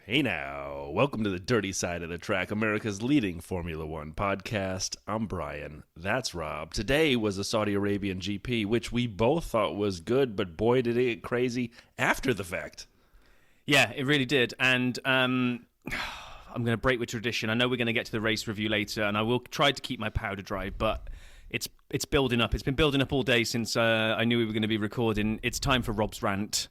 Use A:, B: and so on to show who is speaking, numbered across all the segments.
A: Hey now, welcome to the Dirty Side of the Track, America's leading Formula One podcast. I'm Brian, that's Rob. Today was a Saudi Arabian GP, which we both thought was good, but boy did it get crazy after the fact.
B: Yeah, it really did, and I'm going to break with tradition. I know we're going to get to the race review later, and I will try to keep my powder dry, but it's building up. It's been building up all day since I knew we were going to be recording. It's time for Rob's rant.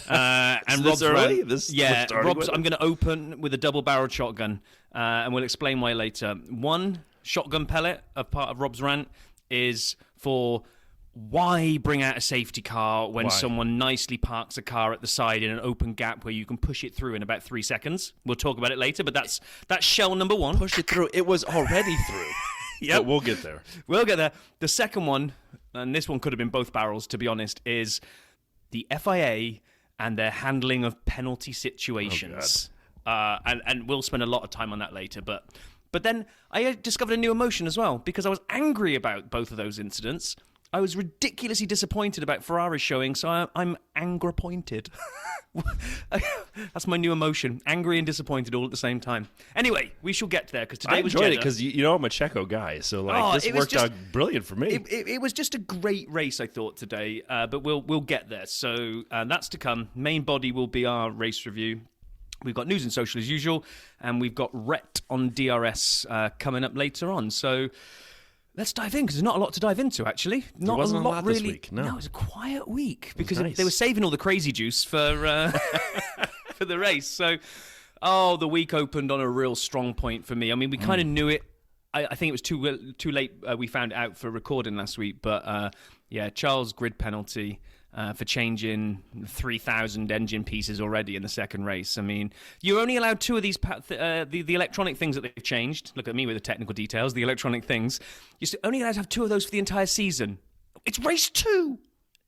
A: And Rob's early?
B: I'm going to open with a double-barreled shotgun, and we'll explain why later. One shotgun pellet of part of Rob's rant is for why bring out a safety car when someone nicely parks a car at the side in an open gap where you can push it through in about 3 seconds. We'll talk about it later, but that's shell number one.
A: Push it through. It was already through.
B: Yeah,
A: we'll get there.
B: We'll get there. The second one, and this one could have been both barrels, to be honest, is the FIA and their handling of penalty situations. And we'll spend a lot of time on that later. But then I discovered a new emotion as well, because I was angry about both of those incidents. I was ridiculously disappointed about Ferrari's showing, so I'm anger-pointed. That's my new emotion, angry and disappointed all at the same time. Anyway, we shall get there, because today was Jeddah.
A: I enjoyed it, because you know I'm a Checo guy, so this worked out brilliant for me.
B: It was just a great race, I thought, today, but we'll get there. So that's to come. Main body will be our race review. We've got news and social as usual, and we've got Rhett on DRS coming up later on. So let's dive in, because there's not a lot to dive into, actually.
A: There wasn't a lot really, this week, no.
B: No, it was a quiet week, because
A: nice.
B: They were saving all the crazy juice for for the race. So, the week opened on a real strong point for me. I mean, we kind of knew it. I think it was too late we found it out for recording last week. But, Charles' grid penalty for changing 3,000 engine pieces already in the second race. I mean, you're only allowed two of these, the electronic things that they've changed. Look at me with the technical details, the electronic things. You're only allowed to have two of those for the entire season. It's race two.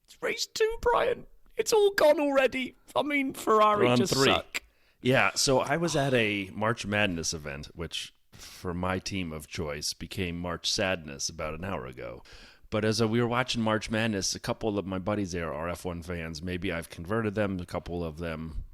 B: It's race two, Brian. It's all gone already. I mean, Ferrari just suck.
A: Yeah, so I was at a March Madness event, which for my team of choice became March Sadness about an hour ago. But as we were watching March Madness, a couple of my buddies there are F1 fans. Maybe I've converted them. A couple of them,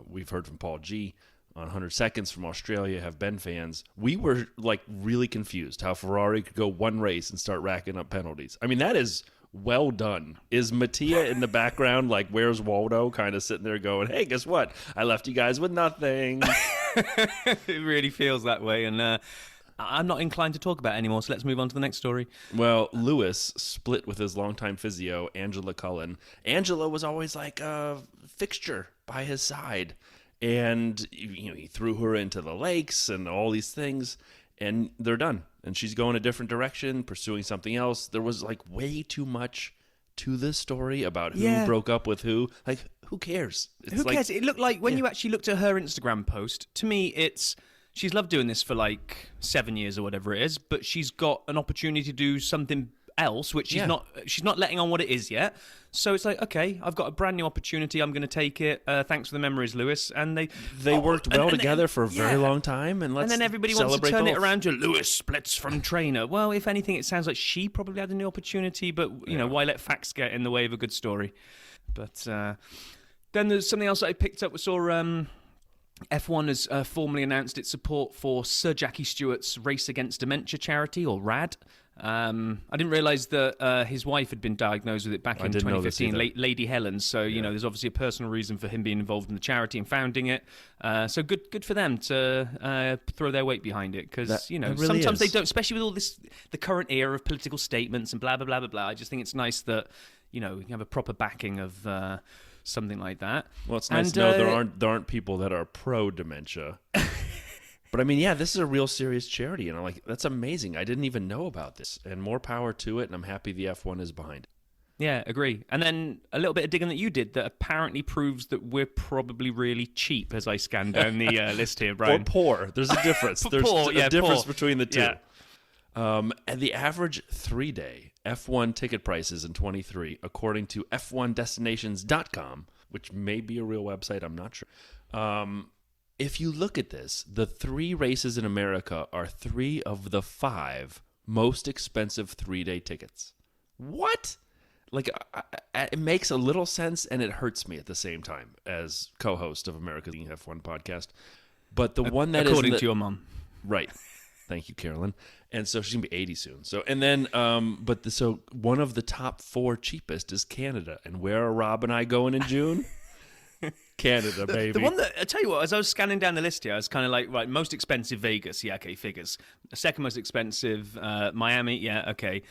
A: we've heard from Paul G on 100 Seconds from Australia, have been fans. We were really confused how Ferrari could go one race and start racking up penalties. I mean, that is well done. Is Mattia in the background, where's Waldo, kind of sitting there going, hey, guess what? I left you guys with nothing.
B: It really feels that way, and I'm not inclined to talk about it anymore, so let's move on to the next story.
A: Well, Lewis split with his longtime physio, Angela Cullen. Angela was always like a fixture by his side, and he threw her into the lakes and all these things, and they're done. And she's going a different direction, pursuing something else. There was way too much to this story about who broke up with who. Who cares?
B: Who cares? It looked like when you actually looked at her Instagram post, to me, she's loved doing this for 7 years or whatever it is, but she's got an opportunity to do something else, which she's not letting on what it is yet. So it's okay, I've got a brand new opportunity. I'm going to take it. Thanks for the memories, Lewis. And they
A: worked well together for a very long time. And
B: then everybody wants to turn it around to Lewis splits from trainer. Well, if anything, it sounds like she probably had a new opportunity, but why let facts get in the way of a good story? But then there's something else that I picked up. We saw F1 has formally announced its support for Sir Jackie Stewart's Race Against Dementia charity, or RAD. I didn't realise that his wife had been diagnosed with it back in 2015, Lady Helen. So, there's obviously a personal reason for him being involved in the charity and founding it. So good for them to throw their weight behind it, because, sometimes they don't, especially with all the current era of political statements and blah, blah, blah, blah, blah. I just think it's nice that, you have a proper backing of something like that.
A: Well, it's nice to know there aren't people that are pro-dementia. But I mean, this is a real serious charity, and I'm that's amazing. I didn't even know about this, and more power to it, and I'm happy the F1 is behind it.
B: Yeah, agree. And then a little bit of digging that you did that apparently proves that we're probably really cheap as I scan down the list here, Brian.
A: Or poor. There's a difference. There's a difference between the two.
B: Yeah.
A: And the average 3-day F1 ticket prices in 23, according to F1destinations.com, which may be a real website, I'm not sure. If you look at this, the 3 races in America are 3 of the 5 most expensive 3-day tickets. What? It makes a little sense, and it hurts me at the same time as co-host of America's Leading F1 podcast. But the one that
B: according to your mom.
A: Right. Thank you, Carolyn. And so she's going to be 80 soon. So, and then, so one of the top 4 cheapest is Canada. And where are Rob and I going in June? Canada, baby.
B: The one that, I tell you what, as I was scanning down the list here, I was kind of like, right, most expensive Vegas. Yeah, okay, figures. Second most expensive, Miami. Yeah, okay.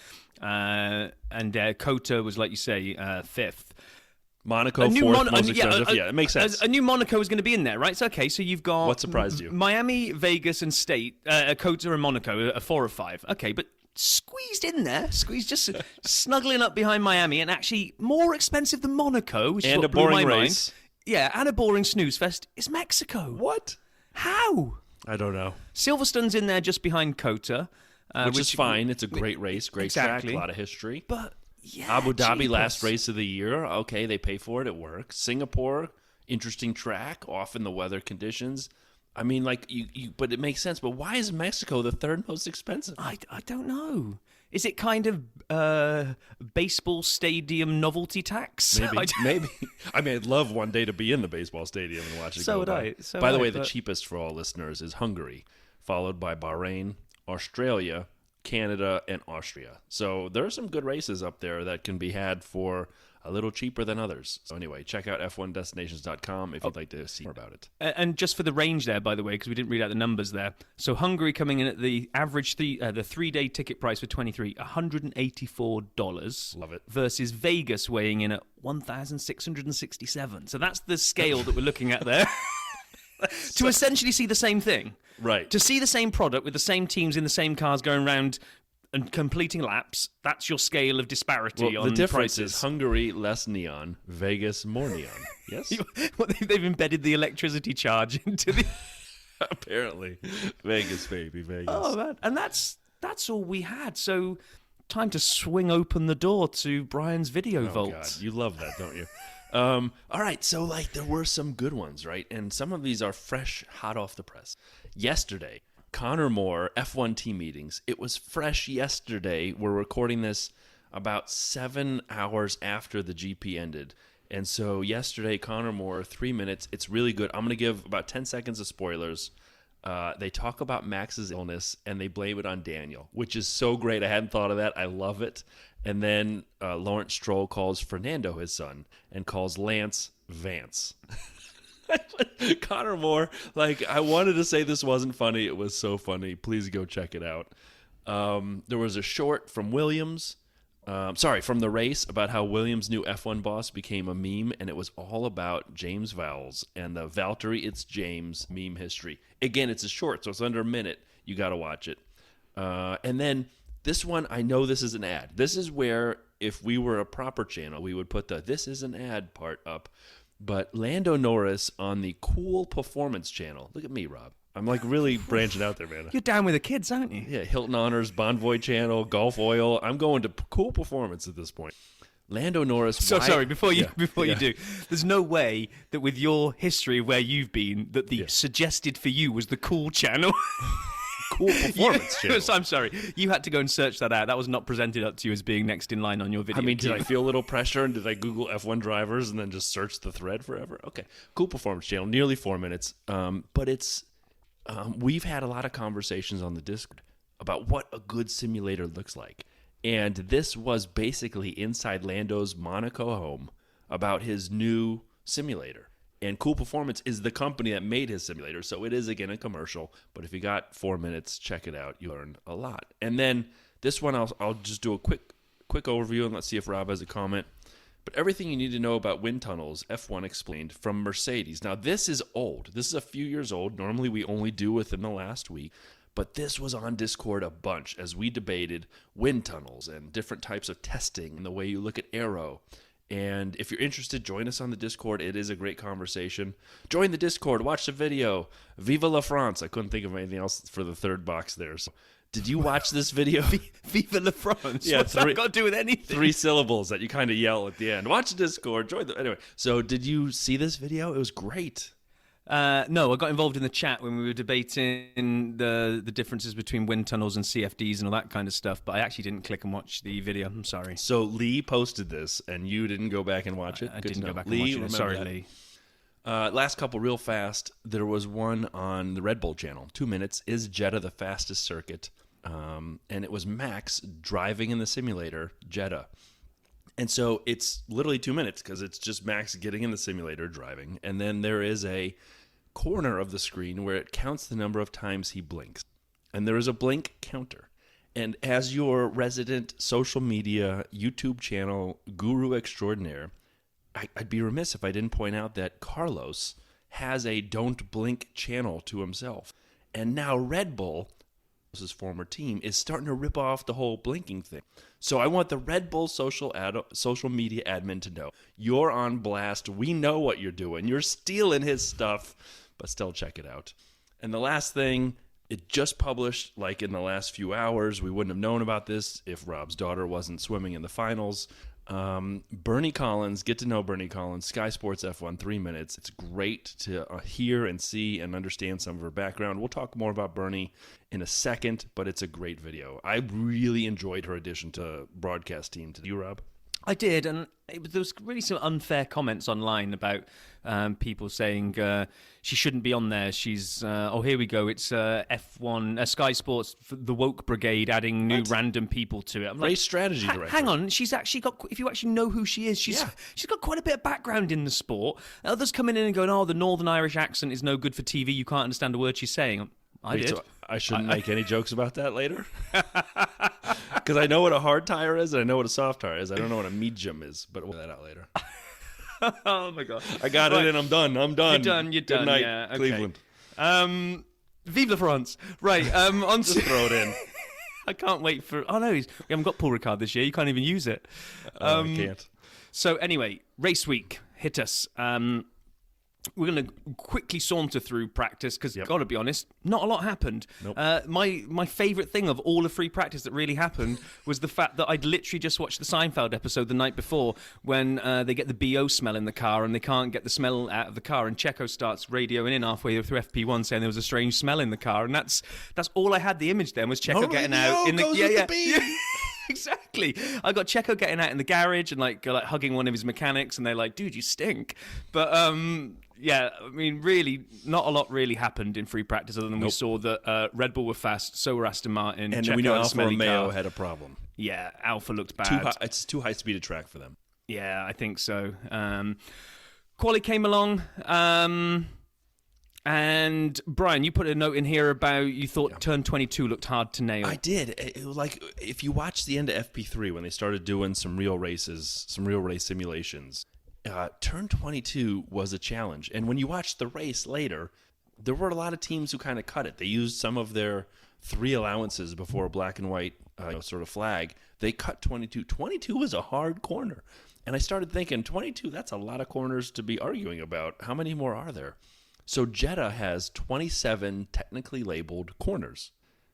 B: And Kota was, like you say, 5th.
A: Monaco, 4th most expensive. Yeah, it makes sense.
B: A new Monaco is going to be in there, right? So, okay, so you've got...
A: What surprised you?
B: Miami, Vegas, and State, Kota and Monaco are 4 or 5. Okay, but squeezed in there, just snuggling up behind Miami, and actually more expensive than Monaco, which
A: and
B: is
A: a
B: what blew
A: boring
B: my
A: race.
B: Mind. Yeah, and a boring snooze fest is Mexico.
A: What?
B: How?
A: I don't know.
B: Silverstone's in there just behind Kota.
A: Which is fine. It's a great race, great track, a lot of history.
B: But... yeah,
A: Abu Dhabi, last race of the year. Okay, they pay for it. It works. Singapore, interesting track, off in the weather conditions. I mean, like but it makes sense. But why is Mexico the 3rd most expensive?
B: I don't know. Is it kind of baseball stadium novelty tax?
A: Maybe. I mean, I'd love one day to be in the baseball stadium and watch it go by. By the way, the cheapest for all listeners is Hungary, followed by Bahrain, Australia, Canada, and Austria. So there are some good races up there that can be had for a little cheaper than others. So anyway, check out f1destinations.com if you'd like to see more about it.
B: And just for the range there, by the way, because we didn't read out the numbers there. So Hungary coming in at the average the 3-day ticket price for 23, $184.
A: Love it.
B: Versus Vegas weighing in at 1,667. So that's the scale that we're looking at there. To essentially see the same thing.
A: Right.
B: To see the same product with the same teams in the same cars going around and completing laps, that's your scale of disparity on
A: the difference
B: prices.
A: is Hungary, less neon, Vegas, more neon. Yes?
B: They've embedded the electricity charge into the...
A: Apparently. Vegas, baby, Vegas.
B: Oh, man. And that's all we had. So time to swing open the door to Brian's video vault.
A: God. You love that, don't you? All right, so there were some good ones, right? And some of these are fresh, hot off the press. Yesterday, Connor Moore, F1 team meetings. It was fresh yesterday. We're recording this about 7 hours after the GP ended. And so yesterday, Connor Moore, 3 minutes. It's really good. I'm going to give about 10 seconds of spoilers. They talk about Max's illness, and they blame it on Daniel, which is so great. I hadn't thought of that. I love it. And then Lawrence Stroll calls Fernando his son and calls Lance Vance. Connor Moore, I wanted to say this wasn't funny. It was so funny. Please go check it out. There was a short from Williams, from the race, about how Williams' new F1 boss became a meme, and it was all about James Vowles and the Valtteri It's James meme history. Again, it's a short, so it's under a minute. You got to watch it. And then this one, I know this is an ad. This is where, if we were a proper channel, we would put the "this is an ad" part up. But Lando Norris on the Cool Performance channel. Look at me, Rob. I'm really branching out there, man.
B: You're down with the kids, aren't you?
A: Yeah, Hilton Honors, Bonvoy channel, Gulf Oil. I'm going to Cool Performance at this point. Lando Norris.
B: Sorry, before you do, there's no way that with your history of where you've been, that the suggested for you was the Cool channel.
A: Cool Performance channel.
B: I'm sorry. You had to go and search that out. That was not presented up to you as being next in line on your video.
A: I mean, did I feel a little pressure, and did I Google F1 drivers and then just search the thread forever? Okay. Cool Performance channel, nearly 4 minutes. But it's we've had a lot of conversations on the Discord about what a good simulator looks like. And this was basically inside Lando's Monaco home about his new simulator. And Cool Performance is the company that made his simulator, so it is, again, a commercial. But if you got 4 minutes, check it out. You learn a lot. And then this one, I'll just do a quick overview, and let's see if Rob has a comment. But everything you need to know about wind tunnels, F1 explained, from Mercedes. Now, this is old. This is a few years old. Normally, we only do within the last week. But this was on Discord a bunch as we debated wind tunnels and different types of testing and the way you look at aero. And if you're interested, join us on the Discord. It is a great conversation. Join the Discord. Watch the video. Viva la France. I couldn't think of anything else for the third box there. So, did you watch this video?
B: Viva la France?
A: Yeah,
B: what's that got to do with anything?
A: 3 syllables that you kind of yell at the end. Watch the Discord. Join the... Anyway, so did you see this video? It was great.
B: No, I got involved in the chat when we were debating the differences between wind tunnels and CFDs and all that kind of stuff, but I actually didn't click and watch the video. I'm sorry.
A: So Lee posted this, and you didn't go back and watch it?
B: I didn't go back and watch it. Sorry, Lee.
A: Last couple real fast. There was one on the Red Bull channel. 2 minutes. Is Jeddah the fastest circuit? And it was Max driving in the simulator, Jeddah. And so it's literally 2 minutes because it's just Max getting in the simulator driving. And then there is a corner of the screen where it counts the number of times he blinks. And there is a blink counter. And as your resident social media YouTube channel guru extraordinaire, I'd be remiss if I didn't point out that Carlos has a don't blink channel to himself. And now Red Bull, his former team, is starting to rip off the whole blinking thing. So I want the Red Bull social media admin to know, you're on blast. We know what you're doing. You're stealing his stuff, but still check it out. And the last thing, it just published like in the last few hours. We wouldn't have known about this if Rob's daughter wasn't swimming in the finals. Bernie Collins, get to know Bernie Collins, Sky Sports F1, 3 minutes. It's great to hear and see and understand some of her background. We'll talk more about Bernie in a second, but it's a great video. I really enjoyed her addition to broadcast team. Did you, Rob?
B: I did, and there was really some unfair comments online about people saying she shouldn't be on there. She's here we go. It's F1 Sky Sports, the woke brigade, adding new random people to it. I'm
A: Race strategy director.
B: Hang on, she's actually got. If you actually know who she is, she's got quite a bit of background in the sport. Others coming in and going, "Oh, the Northern Irish accent is no good for TV. You can't understand a word she's saying." I did.
A: So I shouldn't make any jokes about that later? Because I know what a hard tire is and I know what a soft tire is. I don't know what a medium is, but we'll that out later.
B: Oh, my God.
A: I got it and I'm done.
B: You're done.
A: Good night,
B: yeah, okay.
A: Cleveland.
B: Vive la France. Right.
A: Just throw it in.
B: I can't wait for... Oh, no, we haven't got Paul Ricard this year. You can't even use it.
A: I can't.
B: So, anyway, race week. Hit us. We're going to quickly saunter through practice because, got to be honest, not a lot happened.
A: Nope.
B: My favourite thing of all of free practice that really happened was the fact that I'd literally just watched the Seinfeld episode the night before when they get the BO smell in the car and they can't get the smell out of the car, and Checo starts radioing in halfway through FP1 saying there was a strange smell in the car, and that's all I had. The image then was Checo getting out in the Exactly. I got Checo getting out in the garage and like hugging one of his mechanics, and they're like, "Dude, you stink." But yeah, I mean, really, not a lot really happened in free practice other than we saw that Red Bull were fast, so were Aston Martin,
A: and
B: Checo
A: we know Alfa
B: Romeo
A: had a problem.
B: Yeah, Alfa looked bad.
A: It's too high speed a track for them.
B: Yeah, I think so. Quali came along. And Brian, you put a note in here about you thought turn 22 looked hard to nail.
A: I did. It was like if you watch the end of FP3 when they started doing some real races, some real race simulations, turn 22 was a challenge. And when you watch the race later, there were a lot of teams who kind of cut it. They used some of their 3 allowances before a black and white sort of flag. They cut 22. 22 was a hard corner. And I started thinking, 22, that's a lot of corners to be arguing about. How many more are there? So Jeddah has 27 technically labeled corners,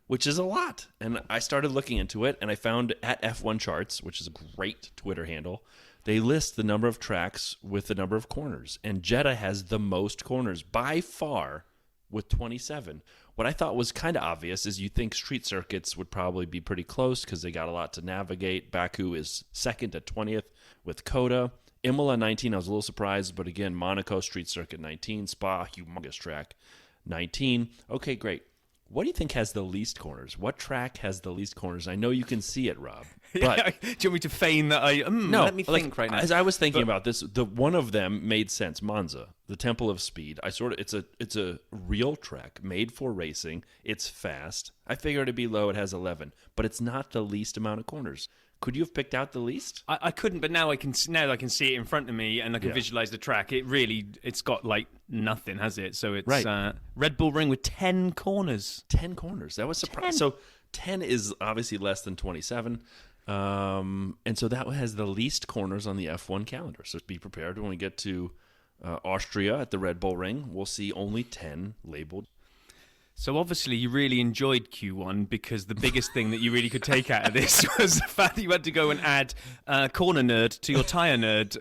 A: which is a lot. And I started looking into it, and I found at F1 Charts, which is a great Twitter handle, they list the number of tracks with the number of corners. And Jeddah has the most corners by far with 27. What I thought was kind of obvious is you think street circuits would probably be pretty close because they got a lot to navigate. Baku is second at 20th with Coda. Imola 19, I was a little surprised, but again, Monaco Street Circuit 19, Spa, humongous track, 19. Okay, great. What do you think has the least corners? What track has the least corners? I know you can see it, Rob. But
B: do you want me to feign that no, let me think right now.
A: As I was thinking about this, the one of them made sense. Monza, the Temple of Speed. It's a real track made for racing. It's fast. I figured it'd be low. It has 11, but it's not the least amount of corners. Could you have picked out the least?
B: I couldn't, but now I can see it in front of me and I can visualize the track. It's got like nothing, has it? So it's Red Bull Ring with 10 corners.
A: 10 corners. That was surprising. So 10 is obviously less than 27. And so that has the least corners on the F1 calendar. So be prepared when we get to Austria at the Red Bull Ring. We'll see only 10 labeled.
B: So obviously you really enjoyed Q1 because the biggest thing that you really could take out of this was the fact that you had to go and add Corner Nerd to your Tyre Nerd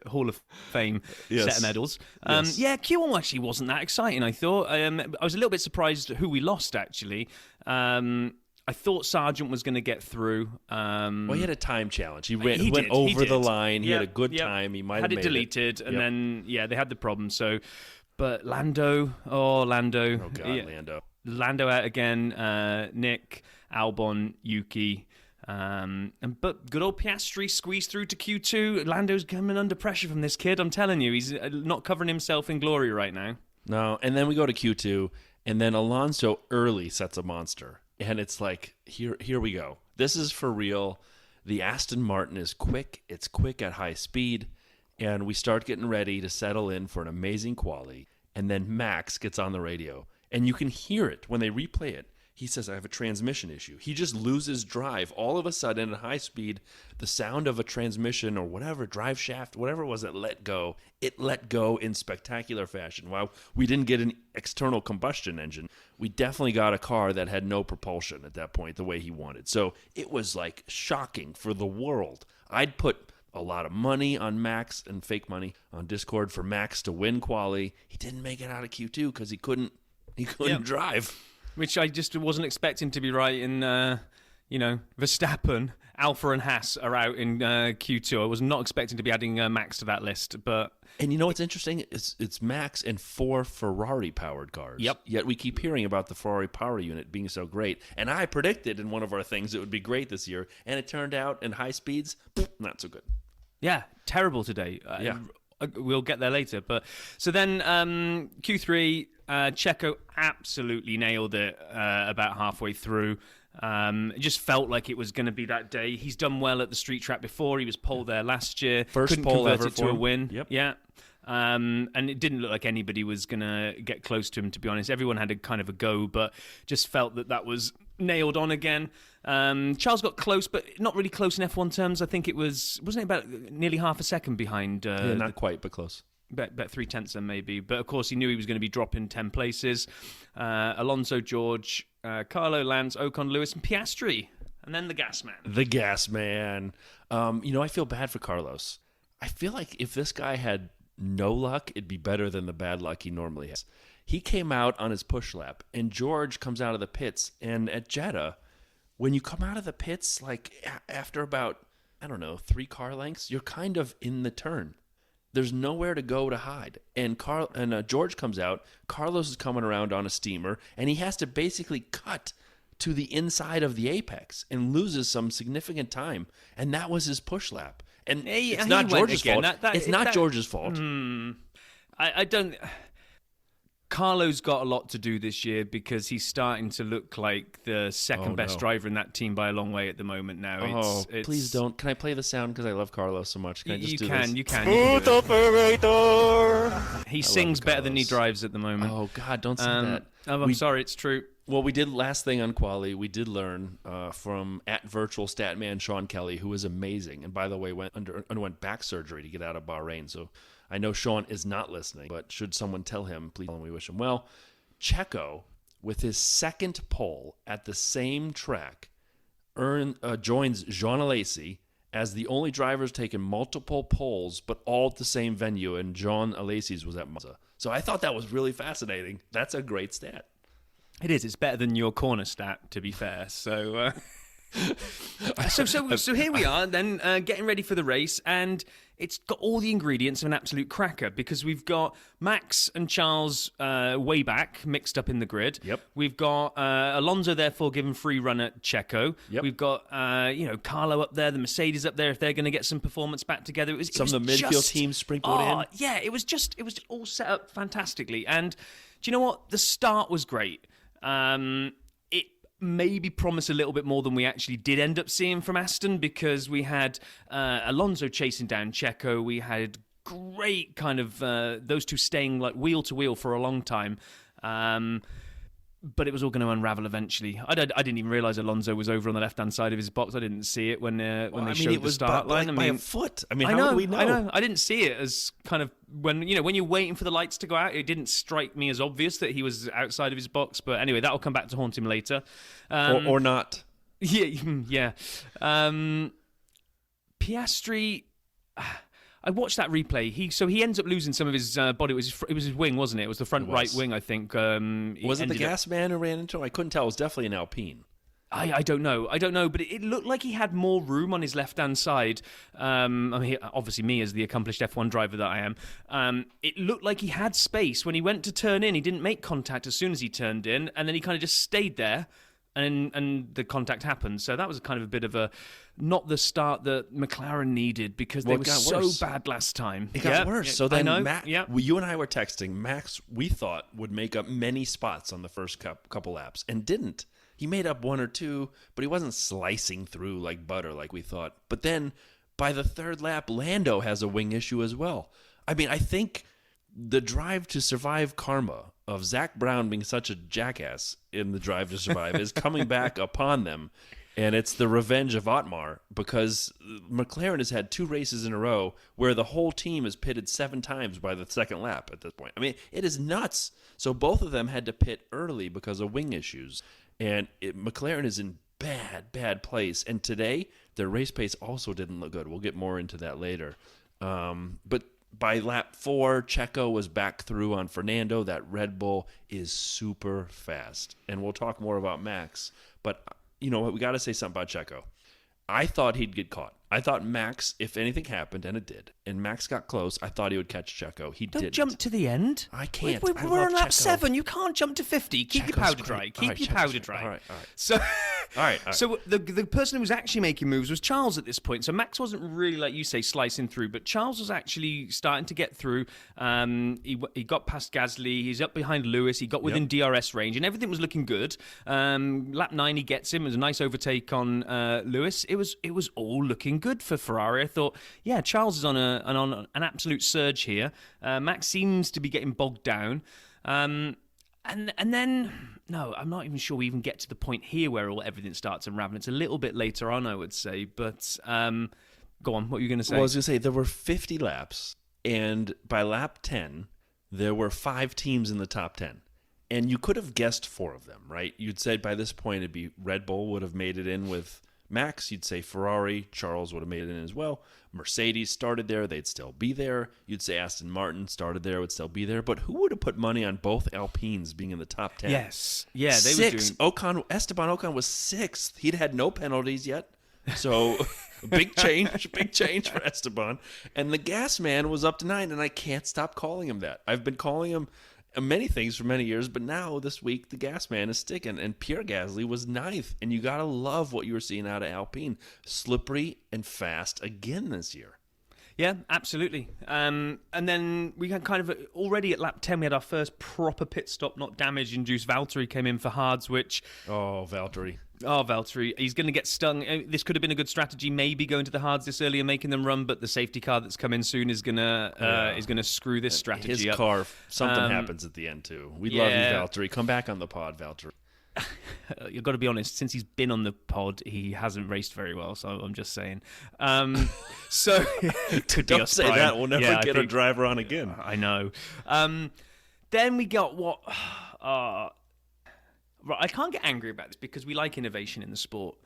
B: Hall of Fame set of medals. Yeah, Q1 actually wasn't that exciting, I thought. I was a little bit surprised who we lost, actually. I I thought Sargent was going to get through.
A: Well, he had a time challenge. He went over the line. He had a good time. He might have made
B: deleted,
A: it.
B: And then they had the problem. So, but Lando. Oh God,
A: Lando.
B: Lando out again. Nick, Albon, Yuki. But good old Piastri squeezed through to Q2. Lando's coming under pressure from this kid. I'm telling you, he's not covering himself in glory right now.
A: No, and then we go to Q2, and then Alonso early sets a monster. And it's like, here we go. This is for real. The Aston Martin is quick. It's quick at high speed. And we start getting ready to settle in for an amazing quali. And then Max gets on the radio. And you can hear it when they replay it. He says, I have a transmission issue. He just loses drive. All of a sudden, at high speed, the sound of a transmission or whatever, drive shaft, whatever it was that let go, it let go in spectacular fashion. While we didn't get an external combustion engine, we definitely got a car that had no propulsion at that point, the way he wanted. So it was like shocking for the world. I'd put a lot of money on Max and fake money on Discord for Max to win quali. He didn't make it out of Q2 because he couldn't drive.
B: Which I just wasn't expecting to be right in, Verstappen, Alfa and Haas are out in Q2. I was not expecting to be adding Max to that list.
A: And you know what's interesting? It's Max and 4 Ferrari-powered cars.
B: Yep.
A: Yet we keep hearing about the Ferrari power unit being so great. And I predicted in one of our things it would be great this year. And it turned out in high speeds, not so good.
B: Yeah, terrible today. We'll get there later. But so then Q3... Checo absolutely nailed it about halfway through. It just felt like it was going to be that day. He's done well at the street track before. He was pole there last year.
A: Couldn't pole
B: convert
A: ever
B: it to a win.
A: Yep.
B: Yeah. And it didn't look like anybody was going to get close to him, to be honest. Everyone had a kind of a go, but just felt that was nailed on again. Charles got close, but not really close in F1 terms. I think wasn't it about nearly half a second behind?
A: Not quite, but close.
B: About 0.3 then maybe. But of course, he knew he was going to be dropping 10 places. Alonso, George, Carlo, Lance, Ocon, Lewis, and Piastri. And then the gas man.
A: The gas man. I feel bad for Carlos. I feel like if this guy had no luck, it'd be better than the bad luck he normally has. He came out on his push lap, and George comes out of the pits. And at Jeddah, when you come out of the pits, like after about, 3 car lengths, you're kind of in the turn. There's nowhere to go to hide. And George comes out. Carlos is coming around on a steamer, and he has to basically cut to the inside of the apex and loses some significant time. And that was his push lap. And it's not George's fault. It's not George's fault.
B: I don't... Carlo's got a lot to do this year because he's starting to look like the second best driver in that team by a long way at the moment now.
A: Please don't. Can I play the sound because I love Carlos so much? Can I just do this?
B: You can.
C: Smooth operator!
B: He sings better than he drives at the moment.
A: Oh, God, don't say that.
B: I'm sorry, it's true.
A: Well, we did last thing on quali. We did learn from @virtual statman Sean Kelly, who is amazing, and by the way, underwent back surgery to get out of Bahrain. So I know Sean is not listening, but should someone tell him, please tell him we wish him well. Checo, with his second pole at the same track, joins Jean Alesi as the only driver's taken multiple poles, but all at the same venue, and Jean Alesi's was at Monza. So I thought that was really fascinating. That's a great stat.
B: It is. It's better than your corner stat, to be fair. So, so here we are, then getting ready for the race, and it's got all the ingredients of an absolute cracker because we've got Max and Charles way back mixed up in the grid.
A: Yep.
B: We've got Alonso therefore given free run at Checo.
A: Yep.
B: We've got Carlo up there, the Mercedes up there if they're going to get some performance back together. It was
A: of the midfield teams sprinkled in.
B: Yeah, it was all set up fantastically. And do you know what? The start was great. It maybe promised a little bit more than we actually did end up seeing from Aston because we had Alonso chasing down Checo. We had great kind of those two staying like wheel to wheel for a long time. But it was all going to unravel eventually. I didn't even realise Alonso was over on the left-hand side of his box. I didn't see it when they showed the start line.
A: By a foot. I mean,
B: how
A: know, do we know?
B: I know. I didn't see it as kind of when you're waiting for the lights to go out. It didn't strike me as obvious that he was outside of his box. But anyway, that will come back to haunt him later.
A: Or not.
B: Yeah. Piastri. I watched that replay. He ends up losing some of his body. It was his wing, wasn't it? It was the front right wing, I think.
A: Was it the gas man who ran into him? I couldn't tell. It was definitely an Alpine.
B: I don't know, but it looked like he had more room on his left-hand side. I mean, obviously me as the accomplished F1 driver that I am, it looked like he had space. When he went to turn in, he didn't make contact as soon as he turned in, and then he kind of just stayed there, and the contact happened. So that was kind of a bit of not the start that McLaren needed, because they were so bad last time.
A: It got worse. So then Max,
B: yeah.
A: you and I were texting. Max, we thought, would make up many spots on the first couple laps, and didn't. He made up one or two, but he wasn't slicing through like butter like we thought. But then by the third lap, Lando has a wing issue as well. I mean, I think the Drive to Survive karma of Zach Brown being such a jackass in the Drive to Survive is coming back upon them. And it's the revenge of Otmar, because McLaren has had 2 races in a row where the whole team is pitted 7 times by the second lap at this point. I mean, it is nuts. So both of them had to pit early because of wing issues. And McLaren is in bad place. And today, their race pace also didn't look good. We'll get more into that later. But by lap 4, Checo was back through on Fernando. That Red Bull is super fast. And we'll talk more about Max. But you know what? We got to say something about Checo. I thought he'd get caught. I thought Max, if anything happened, and it did, and Max got close, I thought he would catch Checo. He didn't.
B: Don't jump to the end.
A: I can't.
B: We're on lap
A: Checo.
B: 7. You can't jump to 50. Keep your powder dry. Keep your powder dry.
A: All right.
B: So,
A: All right.
B: So the person who was actually making moves was Charles at this point. So Max wasn't really, like you say, slicing through, but Charles was actually starting to get through. He got past Gasly. He's up behind Lewis. He got within DRS range, and everything was looking good. Lap 9, he gets him. It was a nice overtake on Lewis. It was all looking good for Ferrari. I thought, yeah, Charles is on an absolute surge here. Max seems to be getting bogged down. And then, no, I'm not even sure we even get to the point here where everything starts unraveling. It's a little bit later on, I would say. But go on, what were you going to say?
A: Well, I was going to say, there were 50 laps, and by lap 10, there were 5 teams in the top 10. And you could have guessed 4 of them, right? You'd say by this point it'd be Red Bull would have made it in with Max. You'd say Ferrari, Charles would have made it in as well. Mercedes started there, they'd still be there. You'd say Aston Martin started there, would still be there. But who would have put money on both Alpines being in the top 10?
B: Yes. Yeah, they
A: 6.
B: were doing...
A: Esteban Ocon was 6th. He'd had no penalties yet. So big change for Esteban. And the gas man was up to 9, and I can't stop calling him that. I've been calling him many things for many years, but now this week the gas man is sticking, and Pierre Gasly was 9th, and you gotta love what you were seeing out of Alpine. Slippery and fast again this year.
B: Yeah, absolutely. And then we had kind of already at lap 10, we had our first proper pit stop, not damage-induced. Valtteri came in for hards, which...
A: Oh, Valtteri.
B: He's going to get stung. This could have been a good strategy, maybe going to the hards this early and making them run, but the safety car that's coming soon is going to screw this strategy
A: His
B: up.
A: car, something happens at the end too. We love you, Valtteri. Come back on the pod, Valtteri.
B: You've got to be honest, since he's been on the pod, he hasn't raced very well, so I'm just saying. So could
A: Don't say
B: Brian.
A: that. We'll never get a driver on again.
B: I know. Then we got what... Right, I can't get angry about this because we like innovation in the sport.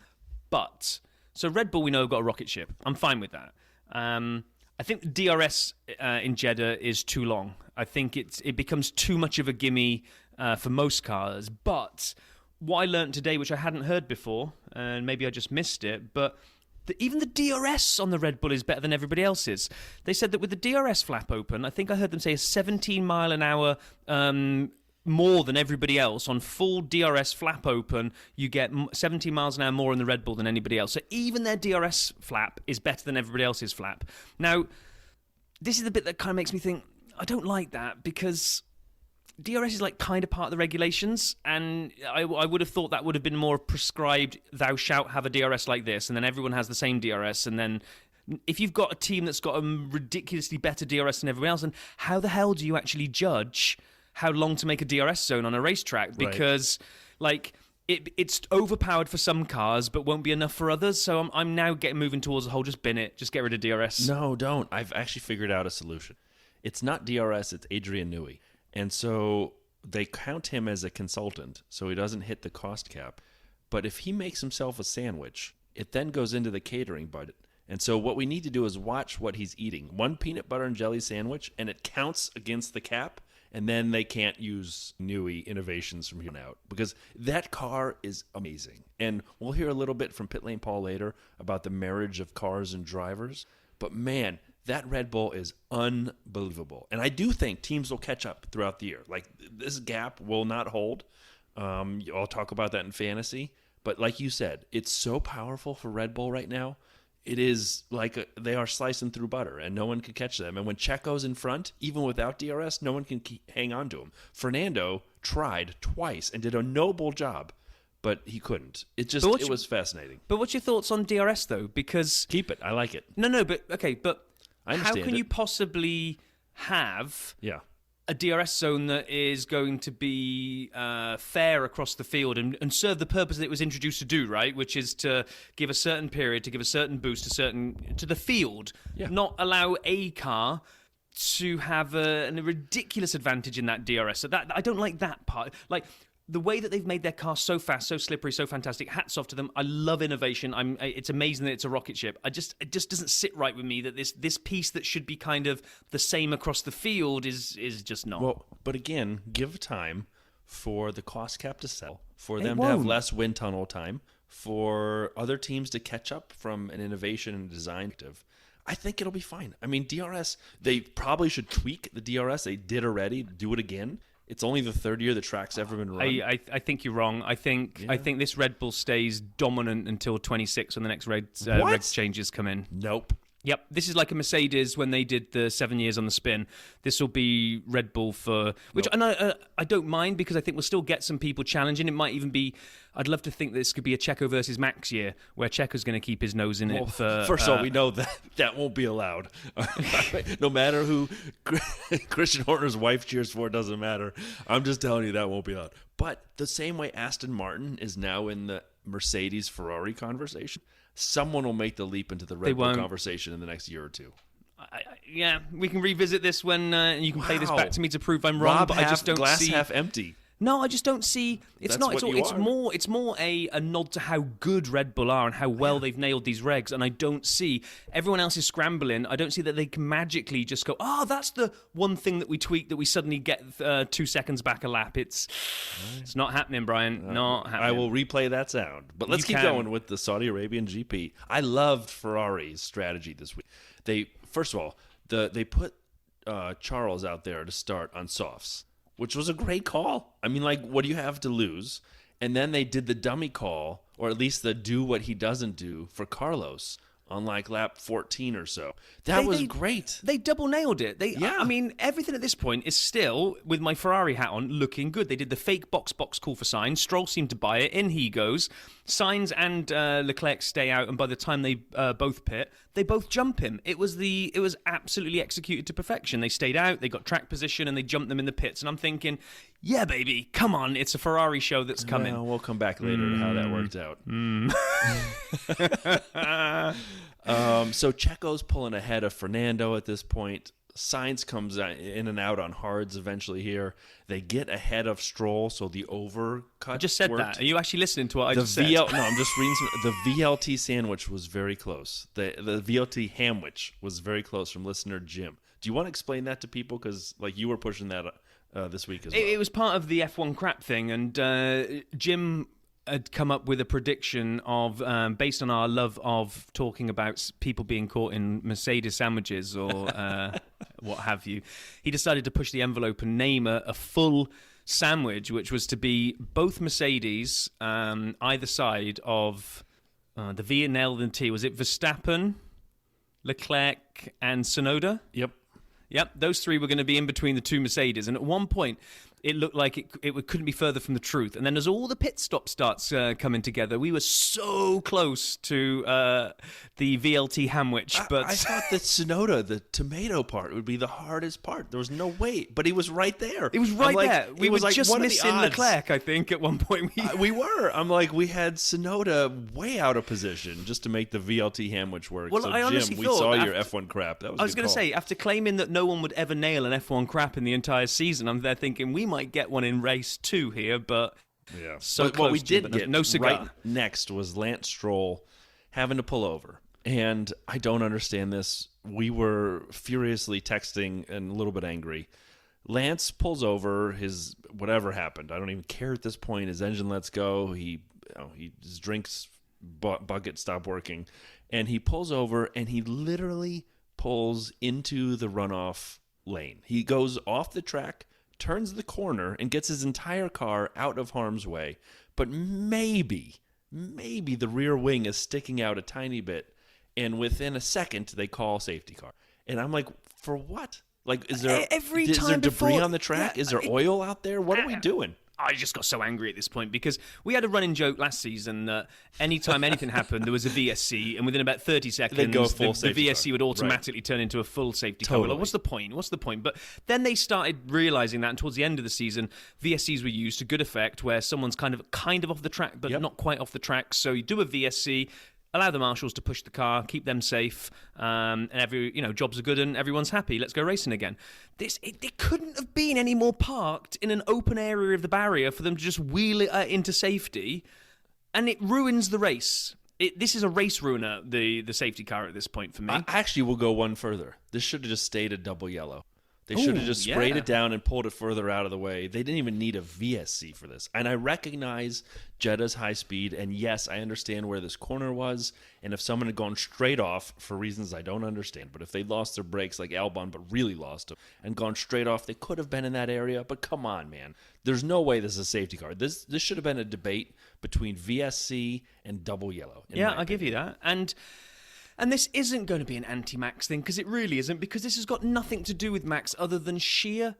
B: But, so Red Bull, we know, have got a rocket ship. I'm fine with that. I think the DRS in Jeddah is too long. I think it becomes too much of a gimme for most cars. But what I learned today, which I hadn't heard before, and maybe I just missed it, but even the DRS on the Red Bull is better than everybody else's. They said that with the DRS flap open, I think I heard them say a 17 mile an hour more than everybody else. On full DRS flap open, you get 17 miles an hour more in the Red Bull than anybody else. So even their DRS flap is better than everybody else's flap. Now, this is the bit that kind of makes me think, I don't like that, because DRS is like kind of part of the regulations, and I would have thought that would have been more prescribed, thou shalt have a DRS like this, and then everyone has the same DRS, and then if you've got a team that's got a ridiculously better DRS than everyone else, then how the hell do you actually judge how long to make a DRS zone on a racetrack? Because, it's overpowered for some cars, but won't be enough for others. So I'm now moving towards the whole just bin it, just get rid of DRS.
A: No, don't. I've actually figured out a solution. It's not DRS, it's Adrian Newey. And so they count him as a consultant, so he doesn't hit the cost cap. But if he makes himself a sandwich, it then goes into the catering budget. And so what we need to do is watch what he's eating. 1 peanut butter and jelly sandwich, and it counts against the cap. and then they can't use Newey innovations from here on out because that car is amazing. And we'll hear a little bit from Pit Lane Paul later about the marriage of cars and drivers. But man, that Red Bull is unbelievable. And I do think teams will catch up throughout the year. Like, this gap will not hold. I'll talk about that in fantasy. But like you said, it's so powerful for Red Bull right now. It is like they are slicing through butter, and no one can catch them. And when Checo's in front, even without DRS, no one can hang on to him. Fernando tried twice and did a noble job, but he couldn't. It was fascinating.
B: But what's your thoughts on DRS, though? Because...
A: Keep it. I like it.
B: No, but... Okay, but
A: I
B: how can you possibly have...
A: Yeah.
B: A DRS zone that is going to be fair across the field and serve the purpose that it was introduced to do, right? Which is to give a certain period, to give a certain boost to the field, not allow a car to have a ridiculous advantage in that DRS. So that I don't like that part. Like, the way that they've made their car so fast, so slippery, so fantastic. Hats off to them. I love innovation. It's amazing that it's a rocket ship. It just doesn't sit right with me that this piece that should be kind of the same across the field is just not.
A: Well, but again, give time for the cost cap to settle, for them to have less wind tunnel time, for other teams to catch up from an innovation and design perspective. I think it'll be fine. I mean, DRS, they probably should tweak the DRS. They did already. Do it again. It's only the third year the track's ever been run.
B: I think you're wrong. I think this Red Bull stays dominant until 26 when the next regs changes come in.
A: Nope.
B: Yep, this is like a Mercedes when they did the 7 years on the spin. This will be Red Bull for... Which I don't mind because I think we'll still get some people challenging. It might even be... I'd love to think this could be a Checo versus Max year where Checo's going to keep his nose in it for...
A: First of all, we know that won't be allowed. No matter who Christian Horner's wife cheers for, it doesn't matter. I'm just telling you that won't be allowed. But the same way Aston Martin is now in the Mercedes-Ferrari conversation, someone will make the leap into the Red Bull conversation in the next year or two.
B: Yeah, we can revisit this when you can play this back to me to prove I'm wrong. But I just don't
A: glass
B: see
A: half empty.
B: No, I just don't see. It's more a nod to how good Red Bull are and how well they've nailed these regs. And I don't see everyone else is scrambling. I don't see that they can magically just go, that's the one thing that we tweak that we suddenly get 2 seconds back a lap. It's not happening, Brian. Not happening.
A: I will replay that sound. But let's keep going with the Saudi Arabian GP. I loved Ferrari's strategy this week. First of all, they put Charles out there to start on softs, which was a great call. I mean, like, what do you have to lose? And then they did the dummy call, or at least the do what he doesn't do for Carlos on like lap 14 or so. That was great.
B: They double nailed it. I mean, everything at this point is still, with my Ferrari hat on, looking good. They did the fake box call for Sainz. Stroll seemed to buy it. In he goes. Sainz and Leclerc stay out, and by the time they both pit, they both jump him. It was absolutely executed to perfection. They stayed out, they got track position, and they jumped them in the pits. And I'm thinking, yeah, baby, come on, it's a Ferrari show that's coming.
A: Well, we'll come back later to how that worked out. So Checo's pulling ahead of Fernando at this point. Sainz comes in and out on hards eventually here. They get ahead of Stroll, so the overcut
B: I just said
A: worked.
B: that. Are you actually listening to what I just said?
A: No, I'm just reading the VLT sandwich was very close. The VLT hamwich was very close from listener Jim. Do you want to explain that to people? Because like you were pushing that this week as well.
B: It was part of the F1 crap thing, and Jim had come up with a prediction of, based on our love of talking about people being caught in Mercedes sandwiches or what have you. He decided to push the envelope and name a full sandwich, which was to be both Mercedes either side of the V and L and T. Was it Verstappen, Leclerc, and Tsunoda? Yep, those three were going to be in between the two Mercedes. And at one point, it looked like it couldn't be further from the truth. And then as all the pit stop starts coming together, we were so close to the VLT hamwich. But
A: I thought that Tsunoda, the tomato part, would be the hardest part. There was no way, but he was right there.
B: It was right there. We were like, just missing Leclerc, I think, at one point.
A: We were. I'm like, we had Tsunoda way out of position just to make the VLT hamwich work.
B: Well,
A: so,
B: I honestly
A: Jim, we saw your F1 crap. That was
B: I was going to say, after claiming that no one would ever nail an F1 crap in the entire season, I'm there thinking we might get one in race 2 here, but so
A: but
B: close.
A: What we did get
B: no cigar.
A: Right next was Lance Stroll having to pull over. And I don't understand this. We were furiously texting and a little bit angry. Lance pulls over. His whatever happened, I don't even care at this point. His engine lets go. His drinks bucket stopped working, and he pulls over and he literally pulls into the runoff lane. He goes off the track, turns the corner, and gets his entire car out of harm's way. But maybe the rear wing is sticking out a tiny bit, and within a second they call safety car. And I'm like, for what? Like, is there debris on the track? Is there oil out there? What are we doing?
B: I just got so angry at this point because we had a running joke last season that anytime anything happened, there was a VSC, and within about 30 seconds, the VSC would automatically turn into a full safety car. Like, what's the point? But then they started realizing that, and towards the end of the season, VSCs were used to good effect, where someone's kind of off the track, but not quite off the track. So you do a VSC, allow the marshals to push the car, keep them safe, and jobs are good and everyone's happy. Let's go racing again. It couldn't have been any more parked in an open area of the barrier for them to just wheel it into safety, and it ruins the race. This is a race ruiner, the safety car at this point for me.
A: I actually will go one further. This should have just stayed a double yellow. They should have just sprayed it down and pulled it further out of the way. They didn't even need a VSC for this. And I recognize Jeddah's high speed, and yes, I understand where this corner was. And if someone had gone straight off for reasons I don't understand, but if they lost their brakes like Albon, but really lost them, and gone straight off, they could have been in that area. But come on, man. There's no way this is a safety car. This should have been a debate between VSC and double yellow.
B: Yeah, I'll give you that. And this isn't going to be an anti-Max thing, because it really isn't, because this has got nothing to do with Max other than sheer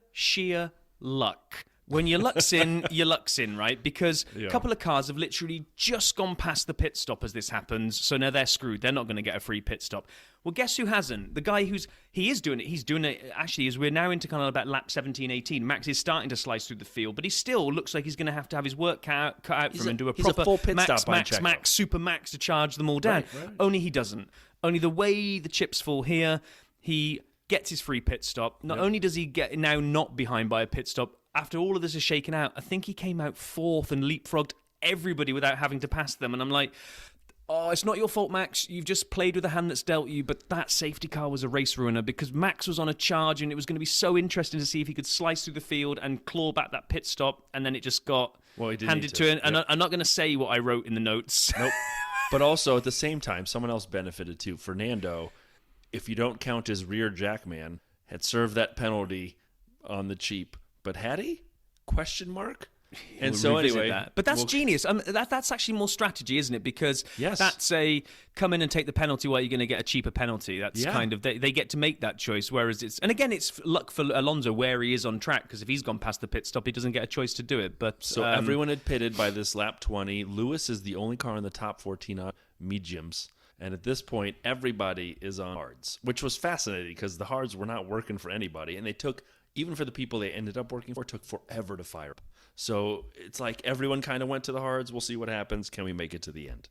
B: luck. When your luck's in, your luck's in, right? Because a couple of cars have literally just gone past the pit stop as this happens, so now they're screwed. They're not going to get a free pit stop. Well, guess who hasn't? The guy he is doing it. He's doing it, actually, as we're now into kind of about lap 17, 18. Max is starting to slice through the field, but he still looks like he's going to have his work cut out for him and do a proper
A: full pit stop
B: Max, Super Max to charge them all down.
A: Right.
B: Only he doesn't. Only the way the chips fall here, he gets his free pit stop. Not only does he get now not behind by a pit stop, after all of this is shaken out, I think he came out fourth and leapfrogged everybody without having to pass them. And I'm like, oh, it's not your fault, Max. You've just played with the hand that's dealt you. But that safety car was a race ruiner because Max was on a charge, and it was going to be so interesting to see if he could slice through the field and claw back that pit stop. And then it just got handed to him. And I'm not going to say what I wrote in the notes.
A: Nope. But also, at the same time, someone else benefited too. Fernando, if you don't count his rear jackman, had served that penalty on the cheap. But had he? Question mark? And so anyway,
B: but that's genius. That's actually more strategy, isn't it? Because that's a come in and take the penalty while you're going to get a cheaper penalty. That's kind of they get to make that choice. Whereas it's luck for Alonso where he is on track, because if he's gone past the pit stop, he doesn't get a choice to do it. But
A: so everyone had pitted by this lap 20. Lewis is the only car in the top 14 on mediums. And at this point, everybody is on hards, which was fascinating because the hards were not working for anybody, and they took. Even for the people they ended up working for, it took forever to fire up. So it's like everyone kind of went to the hards. We'll see what happens. Can we make it to the end?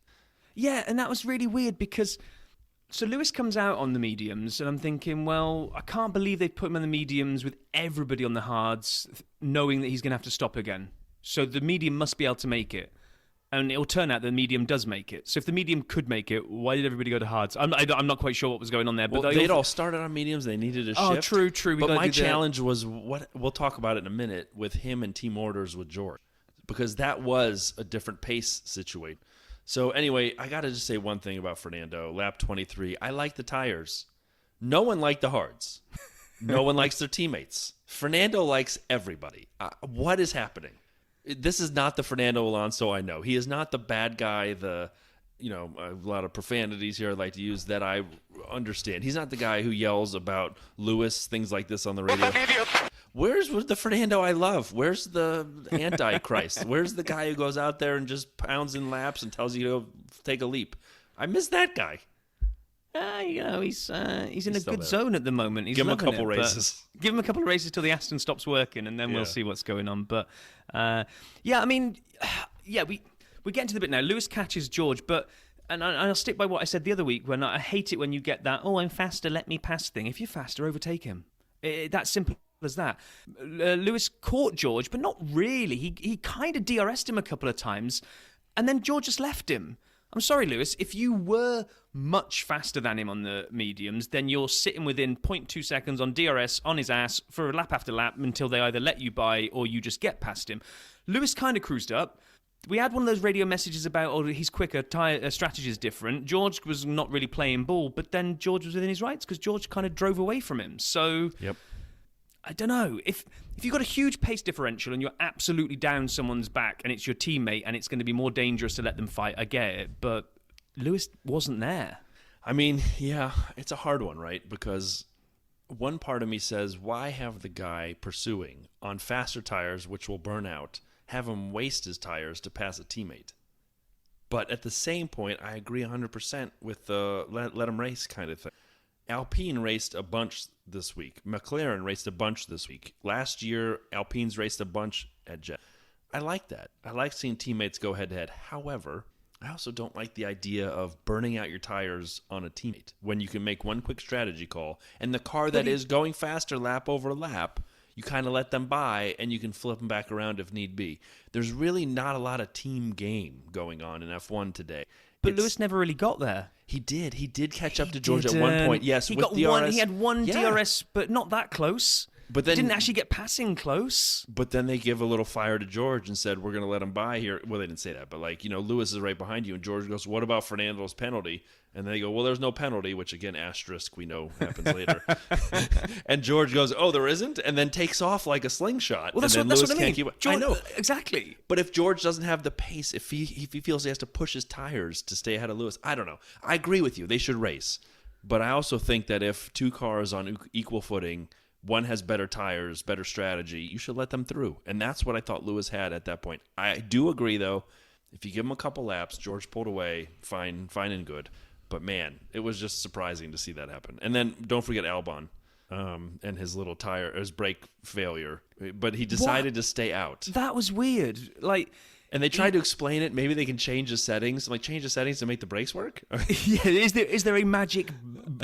B: Yeah, and that was really weird because... So Lewis comes out on the mediums, and I'm thinking, well, I can't believe they put him on the mediums with everybody on the hards, knowing that he's going to have to stop again. So the medium must be able to make it. And it'll turn out the medium does make it. So if the medium could make it, why did everybody go to hards? I'm not quite sure what was going on there. But
A: they'd all started on mediums. They needed a shift.
B: Oh, true.
A: But my challenge was what we'll talk about it in a minute with him and team orders with George, because that was a different pace situation. So anyway, I got to just say one thing about Fernando. Lap 23, I like the tires. No one liked the hards. No one likes their teammates. Fernando likes everybody. What is happening? This is not the Fernando Alonso I know. He is not the bad guy, a lot of profanities here I'd like to use that I understand. He's not the guy who yells about Lewis, things like this on the radio. Where's the Fernando I love? Where's the Antichrist? Where's the guy who goes out there and just pounds in laps and tells you to go take a leap? I miss that guy.
B: He's in a good zone at the moment. He's
A: give him a couple races.
B: Give him a couple of races till the Aston stops working, and then we'll see what's going on. But we're getting to the bit now. Lewis catches George, and I'll stick by what I said the other week when I hate it when you get that, I'm faster, let me pass thing. If you're faster, overtake him. That's simple as that. Lewis caught George, but not really. He kind of DRS'd him a couple of times, and then George just left him. I'm sorry, Lewis, if you were much faster than him on the mediums, then you're sitting within 0.2 seconds on DRS on his ass for a lap after lap until they either let you by or you just get past him. Lewis kind of cruised up. We had one of those radio messages about, oh, he's quicker, strategy is different. George was not really playing ball, but then George was within his rights because George kind of drove away from him. So,
A: Yep.
B: I don't know. If you've got a huge pace differential and you're absolutely down someone's back and it's your teammate and it's going to be more dangerous to let them fight, I get it. But Lewis wasn't there.
A: I mean, yeah, it's a hard one, right? Because one part of me says, why have the guy pursuing on faster tires, which will burn out, have him waste his tires to pass a teammate? But at the same point, I agree 100% with the let him race kind of thing. Alpine raced a bunch this week. McLaren raced a bunch this week. Last year, Alpine's raced a bunch at Jeddah. I like that. I like seeing teammates go head-to-head. However, I also don't like the idea of burning out your tires on a teammate when you can make one quick strategy call, and the car that is going faster lap over lap, you kind of let them by, and you can flip them back around if need be. There's really not a lot of team game going on in F1 today.
B: But Lewis never really got there.
A: He did. He did catch up to George at one point. Yes,
B: he
A: with
B: got
A: DRS.
B: one. He had one DRS, but not that close.
A: But then
B: didn't actually get passing close.
A: But then they give a little fire to George and said, we're going to let him by here. Well, they didn't say that, but Lewis is right behind you. And George goes, what about Fernando's penalty? And they go, well, there's no penalty, which again, asterisk, we know happens later. And George goes, oh, there isn't? And then takes off like a slingshot.
B: Well, that's
A: and then
B: what
A: Lewis
B: I mean.
A: can't keep
B: George,
A: I know.
B: Exactly.
A: But if George doesn't have the pace, if he feels he has to push his tires to stay ahead of Lewis, I don't know. I agree with you. They should race. But I also think that if two cars on equal footing, one has better tires, better strategy, you should let them through. And that's what I thought Lewis had at that point. I do agree, though, if you give him a couple laps, George pulled away, fine and good. But, man, it was just surprising to see that happen. And then don't forget Albon and his little his brake failure. But he decided to stay out.
B: That was weird.
A: And they tried to explain it. Maybe they can change the settings. Change the settings to make the brakes work?
B: Yeah, is there a magic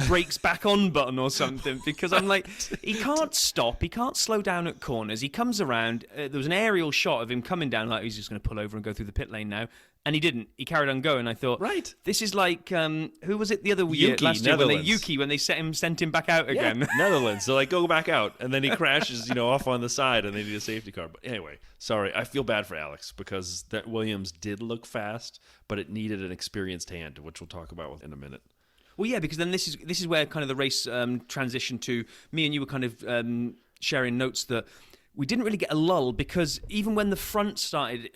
B: brakes back on button or something? Because I'm like, he can't stop. He can't slow down at corners. He comes around. There was an aerial shot of him coming down like he's just going to pull over and go through the pit lane now. And he didn't. He carried on going. I thought,
A: right.
B: This is like, who was it the other year? Last year when they sent him back out again.
A: Yeah, Netherlands. So go back out. And then he crashes, off on the side and they need a safety car. But anyway, sorry. I feel bad for Alex because that Williams did look fast, but it needed an experienced hand, which we'll talk about in a minute.
B: Well, yeah, because then this is where kind of the race transitioned to. Me and you were kind of sharing notes that we didn't really get a lull because even when the front started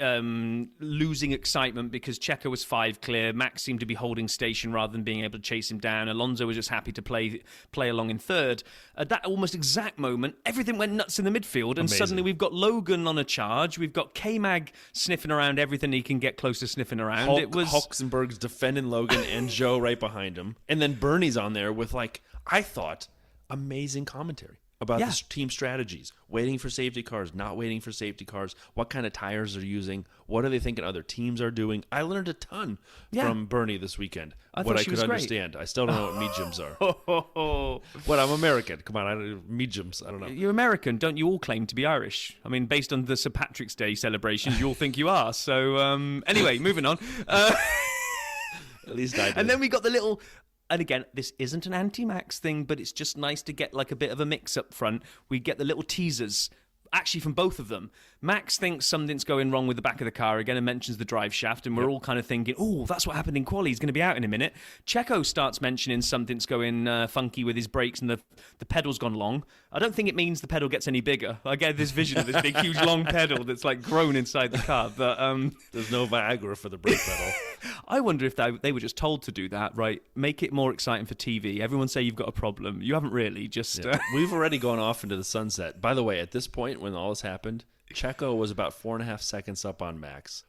B: losing excitement because Checo was 5 clear, Max seemed to be holding station rather than being able to chase him down. Alonso was just happy to play along in third. At that almost exact moment, everything went nuts in the midfield, and suddenly we've got Logan on a charge. We've got K-Mag sniffing around everything he can get close to sniffing around.
A: Hulkenberg's defending Logan and Joe right behind him. And then Bernie's on there with, I thought, amazing commentary about the team strategies, waiting for safety cars, not waiting for safety cars, what kind of tires they're using, what are they thinking other teams are doing. I learned a ton from Bernie this weekend. I could understand. I still don't know what mediums are. What, I'm American. Come on, mediums, I don't know.
B: You're American. Don't you all claim to be Irish? I mean, based on the St. Patrick's Day celebrations, you all think you are. So, anyway, moving on.
A: At least I did.
B: And then we got the little... And again, this isn't an anti-Max thing, but it's just nice to get a bit of a mix up front. We get the little teasers, actually from both of them. Max thinks something's going wrong with the back of the car again and mentions the drive shaft, and we're all kind of thinking, oh, that's what happened in quali. He's going to be out in a minute. Checo starts mentioning something's going funky with his brakes and the pedal's gone long. I don't think it means the pedal gets any bigger. I get this vision of this big, huge, long pedal that's grown inside the car. But
A: there's no Viagra for the brake pedal.
B: I wonder if they were just told to do that, right? Make it more exciting for TV. Everyone say you've got a problem. You haven't really. Just
A: We've already gone off into the sunset. By the way, at this point, when all this happened, Checo was about 4.5 seconds up on Max,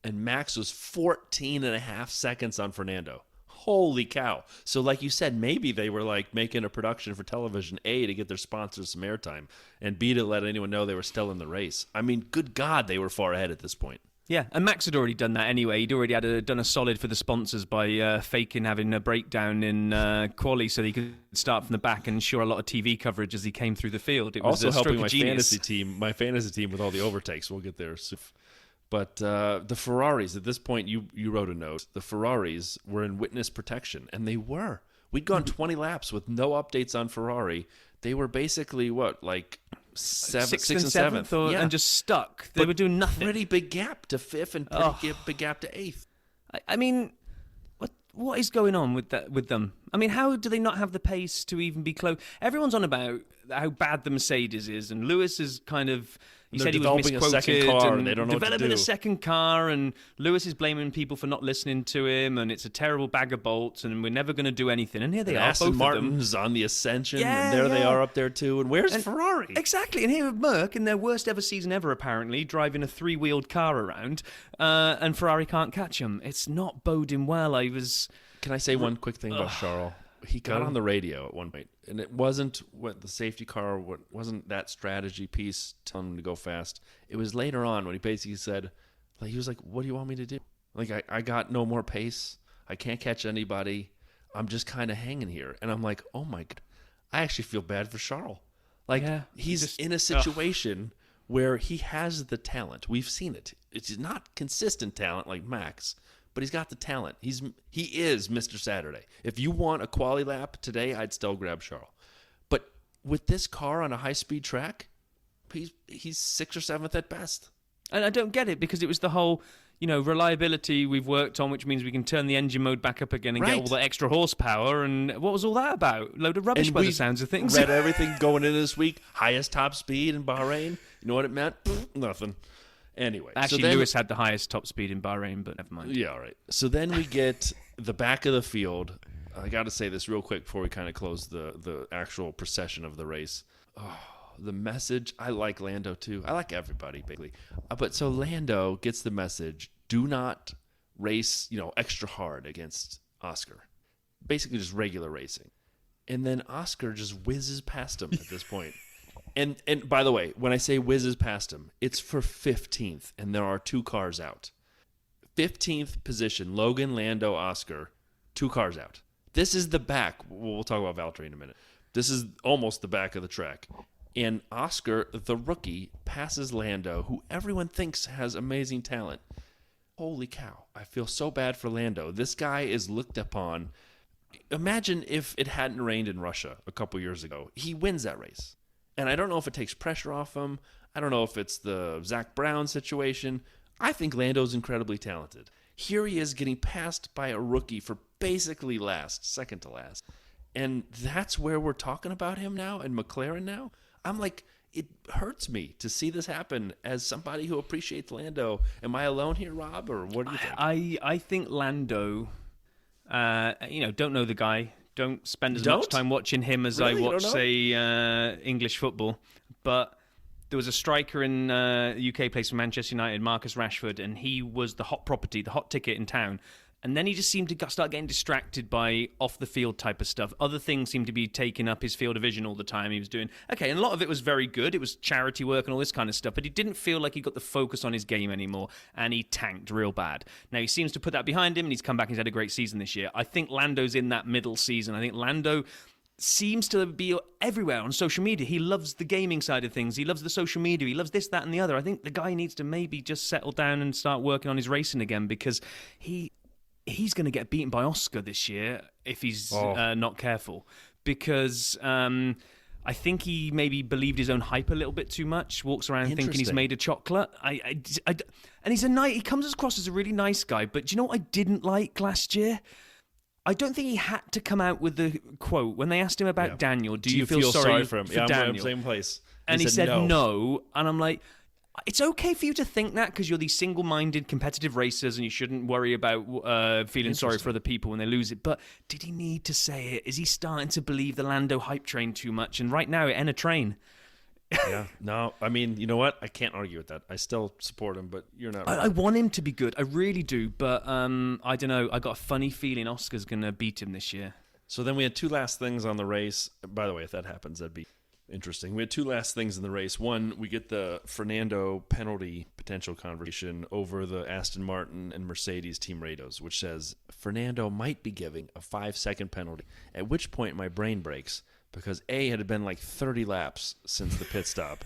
A: and Max was 14.5 seconds on Fernando. Holy cow. So like you said, maybe they were making a production for television, A, to get their sponsors some airtime, and B, to let anyone know they were still in the race. I mean, good God, they were far ahead at this point.
B: Yeah, and Max had already done that anyway. He'd already done a solid for the sponsors by faking having a breakdown in quali so he could start from the back and ensure a lot of TV coverage as he came through the field. It was
A: also helping
B: my
A: fantasy team with all the overtakes. We'll get there. But the Ferraris, at this point, you wrote a note. The Ferraris were in witness protection, and they were. We'd gone 20 laps with no updates on Ferrari. They were basically, like sixth and seventh?
B: And just stuck. They were doing nothing.
A: Pretty big gap to fifth and pretty big gap to eighth.
B: I mean, what is going on with them? I mean, how do they not have the pace to even be close? Everyone's on about how bad the Mercedes is, and Lewis is kind of... He said he was misquoted,
A: a second car and they don't know
B: developing
A: what to do.
B: a second car, and Lewis is blaming people for not listening to him, and it's a terrible bag of bolts, and we're never going to do anything. And here they are,
A: Aston
B: both
A: Martin's
B: of them.
A: on the ascension, and there they are up there too. And where's Ferrari?
B: Exactly, and here Merck, in their worst ever season ever, apparently, driving a three-wheeled car around, and Ferrari can't catch them. It's not boding well.
A: Can I say one quick thing about Charles? He got on the radio at one point, and it wasn't what the safety car, wasn't that strategy piece telling him to go fast. It was later on when he basically said, he was like, "What do you want me to do? Like, I got no more pace. I can't catch anybody. I'm just kind of hanging here." And I'm like, "Oh my God, I actually feel bad for Charles. He's in a situation where he has the talent. We've seen it. It's not consistent talent like Max." But he's got the talent. He is Mr. Saturday. If you want a quali lap today, I'd still grab Charles. But with this car on a high-speed track, he's 6th or 7th at best.
B: And I don't get it, because it was the whole, reliability we've worked on, which means we can turn the engine mode back up again and get all the extra horsepower. And what was all that about? Load of rubbish by the sounds of things.
A: Read everything going into this week. Highest top speed in Bahrain. You know what it meant? Nothing. Anyway.
B: Actually, Lewis had the highest top speed in Bahrain, but never mind.
A: Yeah, all right. So then we get the back of the field. I got to say this real quick before we kind of close the actual procession of the race. Oh, the message. I like Lando, too. I like everybody, basically. But so Lando gets the message, do not race, extra hard against Oscar. Basically just regular racing. And then Oscar just whizzes past him at this point. And by the way, when I say whizzes past him, it's for 15th, and there are 2 cars out. 15th position, Logan, Lando, Oscar, 2 cars out. This is the back. We'll talk about Valtteri in a minute. This is almost the back of the track. And Oscar, the rookie, passes Lando, who everyone thinks has amazing talent. Holy cow. I feel so bad for Lando. This guy is looked upon. Imagine if it hadn't rained in Russia a couple years ago. He wins that race. And I don't know if it takes pressure off him. I don't know if it's the Zach Brown situation. I think Lando's incredibly talented. Here he is getting passed by a rookie for basically second to last. And that's where we're talking about him now and McLaren now. I'm like, it hurts me to see this happen as somebody who appreciates Lando. Am I alone here, Rob, or what do you think?
B: I think Lando, don't know the guy. Don't spend as much time watching him as I watch, say, English football. But there was a striker in the UK, plays for Manchester United, Marcus Rashford, and he was the hot property, the hot ticket in town. And then he just seemed to start getting distracted by off-the-field type of stuff. Other things seemed to be taking up his field of vision all the time. He was doing, and a lot of it was very good. It was charity work and all this kind of stuff. But he didn't feel like he got the focus on his game anymore, and he tanked real bad. Now, he seems to put that behind him, and he's come back and he's had a great season this year. I think Lando's in that middle season. I think Lando seems to be everywhere on social media. He loves the gaming side of things. He loves the social media. He loves this, that, and the other. I think the guy needs to maybe just settle down and start working on his racing again, because he's going to get beaten by Oscar this year if he's not careful, because I think he maybe believed his own hype a little bit too much, walks around thinking he's made of chocolate. And he comes across as a really nice guy, but do you know what I didn't like last year? I don't think he had to come out with the quote when they asked him about Daniel. Do you feel sorry for him?
A: Yeah,
B: Daniel?
A: I'm in the same place.
B: And he said no. And I'm like, it's okay for you to think that, because you're these single-minded competitive racers and you shouldn't worry about feeling sorry for other people when they lose it. But did he need to say it? Is he starting to believe the Lando hype train too much? And right now, it ain't a train.
A: Yeah, no, I mean, you know what? I can't argue with that. I still support him, but you're not right.
B: I want him to be good. I really do. But I don't know. I got a funny feeling Oscar's going to beat him this year.
A: So then we had 2 last things on the race. By the way, if that happens, that'd be interesting. We had 2 last things in the race. One, we get the Fernando penalty potential conversation over the Aston Martin and Mercedes team radios, which says Fernando might be giving a 5-second penalty, at which point my brain breaks, because A, it had been like 30 laps since the pit stop.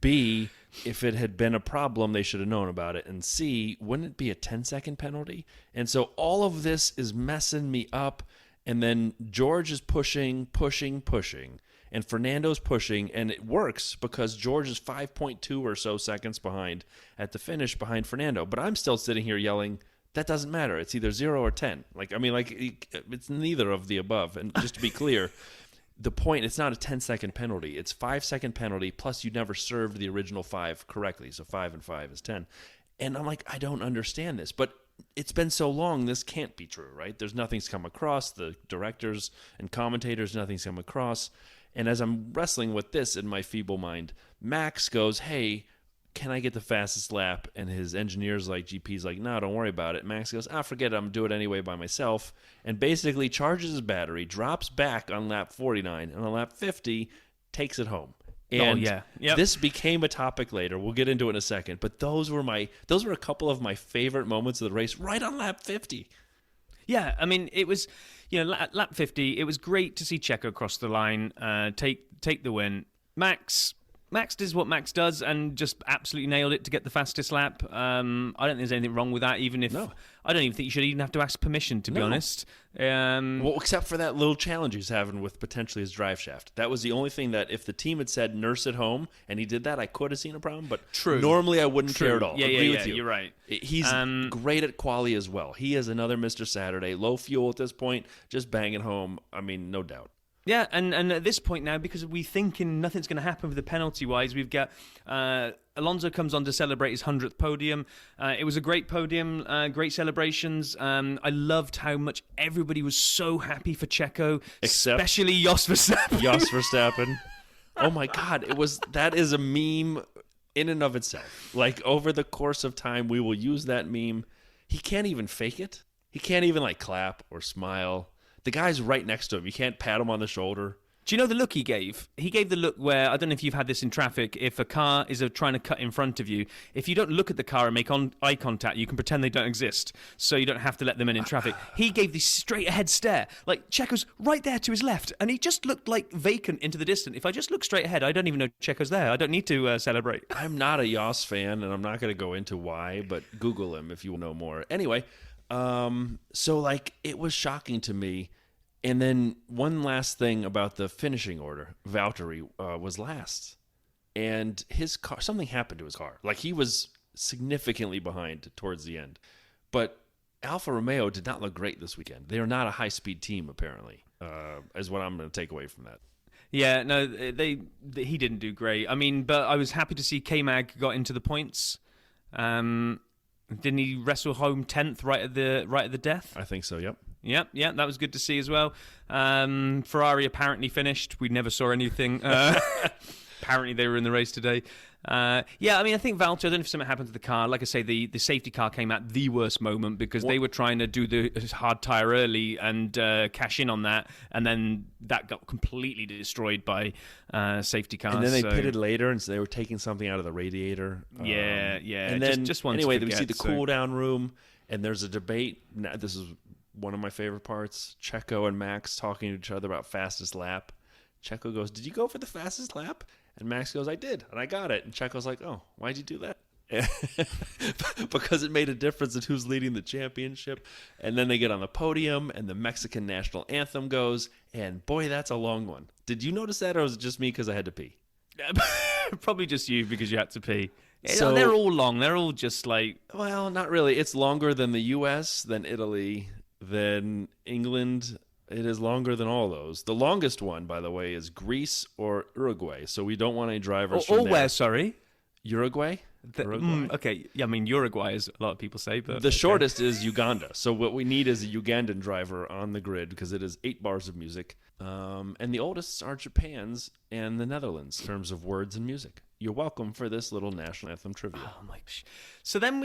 A: B, if it had been a problem, they should have known about it. And C, wouldn't it be a 10-second penalty? And so all of this is messing me up. And then George is pushing. And Fernando's pushing. And it works because George is 5.2 or so seconds behind at the finish behind Fernando. But I'm still sitting here yelling, that doesn't matter. It's either 0 or 10. It's neither of the above. And just to be clear, the point, it's not a 10-second penalty. It's 5-second penalty, plus you never served the original 5 correctly. So 5 and 5 is 10. And I'm like, I don't understand this. But it's been so long, this can't be true, right? Nothing's come across. The directors and commentators, nothing's come across. And as I'm wrestling with this in my feeble mind, Max goes, hey, can I get the fastest lap? And his engineer's like, GP's like, no, don't worry about it. Max goes, forget it. I'm going to do it anyway by myself. And basically charges his battery, drops back on lap 49, and on lap 50, takes it home. And this became a topic later. We'll get into it in a second. But those were a couple of my favorite moments of the race right on lap 50.
B: Yeah, I mean, it was, lap 50, it was great to see Checo cross the line, take the win. Max does what Max does and just absolutely nailed it to get the fastest lap. I don't think there's anything wrong with that, even if... No. I don't even think you should even have to ask permission, to be honest.
A: Well, except for that little challenge he's having with potentially his drive shaft. That was the only thing that if the team had said nurse at home and he did that, I could have seen a problem. But normally I wouldn't care at all. Agree with you.
B: You're right.
A: He's great at quali as well. He is another Mr. Saturday. Low fuel at this point, just banging home. I mean, no doubt.
B: Yeah, and at this point now, because we're thinking nothing's going to happen with the penalty-wise, we've got Alonso comes on to celebrate his 100th podium. It was a great podium, great celebrations. I loved how much everybody was so happy for Checo, especially Jos Verstappen.
A: Oh my God, that is a meme in and of itself. Like over the course of time, we will use that meme. He can't even fake it. He can't even clap or smile. The guy's right next to him. You can't pat him on the shoulder.
B: Do you know the look he gave? He gave the look where, I don't know if you've had this in traffic, if a car is trying to cut in front of you, if you don't look at the car and make eye contact, you can pretend they don't exist, so you don't have to let them in traffic. He gave this straight-ahead stare. Checo's right there to his left, and he just looked vacant into the distance. If I just look straight ahead, I don't even know Checo's there. I don't need to celebrate.
A: I'm not a Jos fan, and I'm not going to go into why, but Google him if you know more. Anyway, it was shocking to me. And then one last thing about the finishing order. Valtteri was last. And his car, something happened to his car. He was significantly behind towards the end. But Alfa Romeo did not look great this weekend. They are not a high-speed team, apparently, is what I'm going to take away from that.
B: Yeah, no, he didn't do great. I mean, but I was happy to see K-Mag got into the points. Didn't he wrestle home 10th right at the death?
A: I think so, yep.
B: Yeah, that was good to see as well. Ferrari apparently finished. We never saw anything. Apparently they were in the race today. I think Valtteri, I don't know if something happened to the car. Like I say, the safety car came at the worst moment because they were trying to do the hard tyre early and cash in on that, and then that got completely destroyed by safety cars.
A: And then they pitted later, and so they were taking something out of the radiator.
B: Yeah.
A: And then,
B: just one
A: anyway,
B: to forget,
A: we see the cool-down room, and there's a debate. This is one of my favorite parts. Checo and Max talking to each other about fastest lap. Checo goes, "Did you go for the fastest lap?" And Max goes, "I did, and I got it." And Checo's like, "Oh, why'd you do that?" Because it made a difference in who's leading the championship. And then they get on the podium, and the Mexican national anthem goes, and boy, that's a long one. Did you notice that, or was it just me because I had to pee?
B: Probably just you because you had to pee. So, they're all long. They're all just
A: Well, not really. It's longer than the U.S., than Italy, than England. It is longer than all those. The longest one, by the way, is Greece or Uruguay. So we don't want any drivers from there.
B: Where, sorry?
A: Uruguay?
B: Okay. Yeah, I mean, Uruguay, as a lot of people say. But
A: the shortest is Uganda. So what we need is a Ugandan driver on the grid because it is 8 bars of music. And the oldest are Japan's and the Netherlands in terms of words and music. You're welcome for this little national anthem trivia.
B: Oh my! So then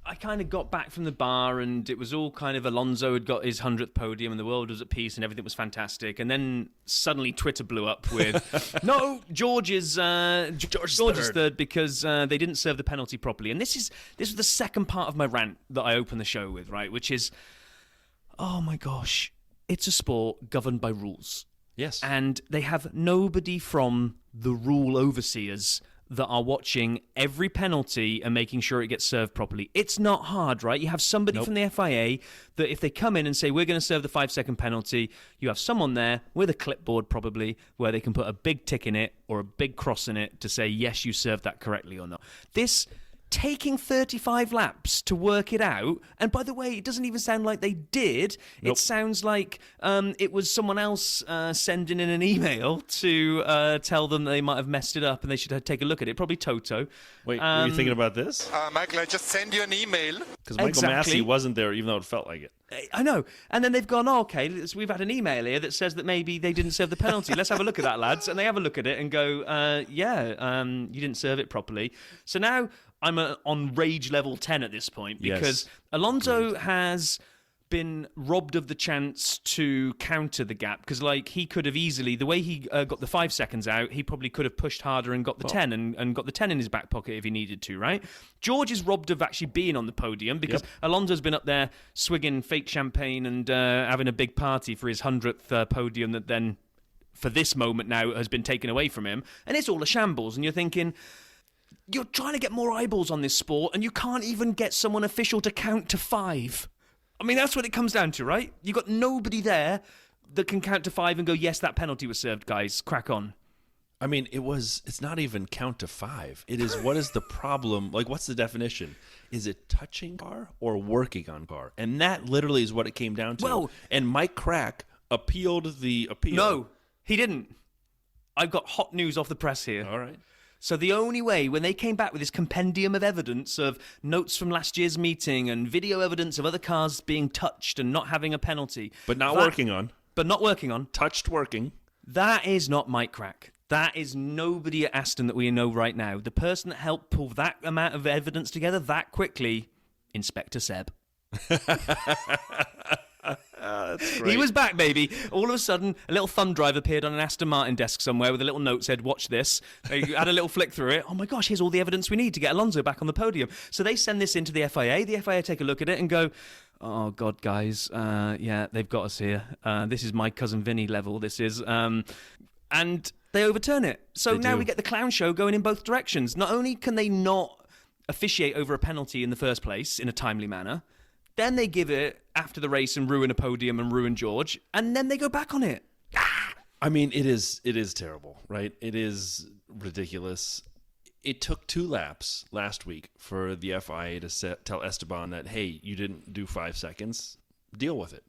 B: I kind of got back from the bar, and it was all kind of Alonso had got his 100th podium, and the world was at peace, and everything was fantastic. And then suddenly Twitter blew up with, "No, George is third because they didn't serve the penalty properly." And this was the second part of my rant that I opened the show with, right? Which is, oh my gosh, it's a sport governed by rules.
A: Yes,
B: and they have nobody from the rule overseers that are watching every penalty and making sure it gets served properly. It's not hard, right? You have somebody from the FIA that if they come in and say, we're going to serve the 5-second penalty, you have someone there with a clipboard probably where they can put a big tick in it or a big cross in it to say, yes, you served that correctly or not. This taking 35 laps to work it out, and by the way, it doesn't even sound like they did. It sounds like it was someone else sending in an email to tell them they might have messed it up and they should take a look at it. Probably Toto.
A: Wait, were you thinking about this?
C: Michael, I just sent you an email.
A: Because Michael Massey wasn't there, even though it felt like it.
B: I know. And then they've gone, okay, we've had an email here that says that maybe they didn't serve the penalty. Let's have a look at that, lads. And they have a look at it and go, you didn't serve it properly. So now I'm on rage level 10 at this point because Alonso has been robbed of the chance to counter the gap because, like, he could have easily, the way he got the 5 seconds out, he probably could have pushed harder and got the 10 and got the 10 in his back pocket if he needed to, right? George is robbed of actually being on the podium because Alonso's been up there swigging fake champagne and having a big party for his 100th podium that then, for this moment now, has been taken away from him. And it's all a shambles. And you're thinking, you're trying to get more eyeballs on this sport and you can't even get someone official to count to 5. I mean, that's what it comes down to, right? You've got nobody there that can count to 5 and go, yes, that penalty was served, guys. Crack on.
A: I mean, it's not even count to 5. It is, what is the problem? Like, what's the definition? Is it touching car or working on car? And that literally is what it came down to.
B: Well,
A: and Mike Crack appealed the appeal.
B: No, he didn't. I've got hot news off the press here.
A: All right.
B: So the only way, when they came back with this compendium of evidence of notes from last year's meeting and video evidence of other cars being touched and not having a penalty.
A: But not working on. Touched working.
B: That is not Mike Crack. That is nobody at Aston that we know right now. The person that helped pull that amount of evidence together that quickly, Inspector Seb.
A: That's great.
B: He was back, baby. All of a sudden, a little thumb drive appeared on an Aston Martin desk somewhere with a little note said, watch this. They had a little flick through it. Oh my gosh, here's all the evidence we need to get Alonso back on the podium. So they send this into the FIA. The FIA take a look at it and go, oh God, guys, they've got us here. This is my cousin Vinny level. This is... and they overturn it. So now we get the clown show going in both directions. Not only can they not officiate over a penalty in the first place in a timely manner, then they give it after the race and ruin a podium and ruin George, and then they go back on it.
A: I mean, it is terrible, right? It is ridiculous. It took 2 laps last week for the FIA to tell Esteban that, hey, you didn't do 5 seconds, deal with it.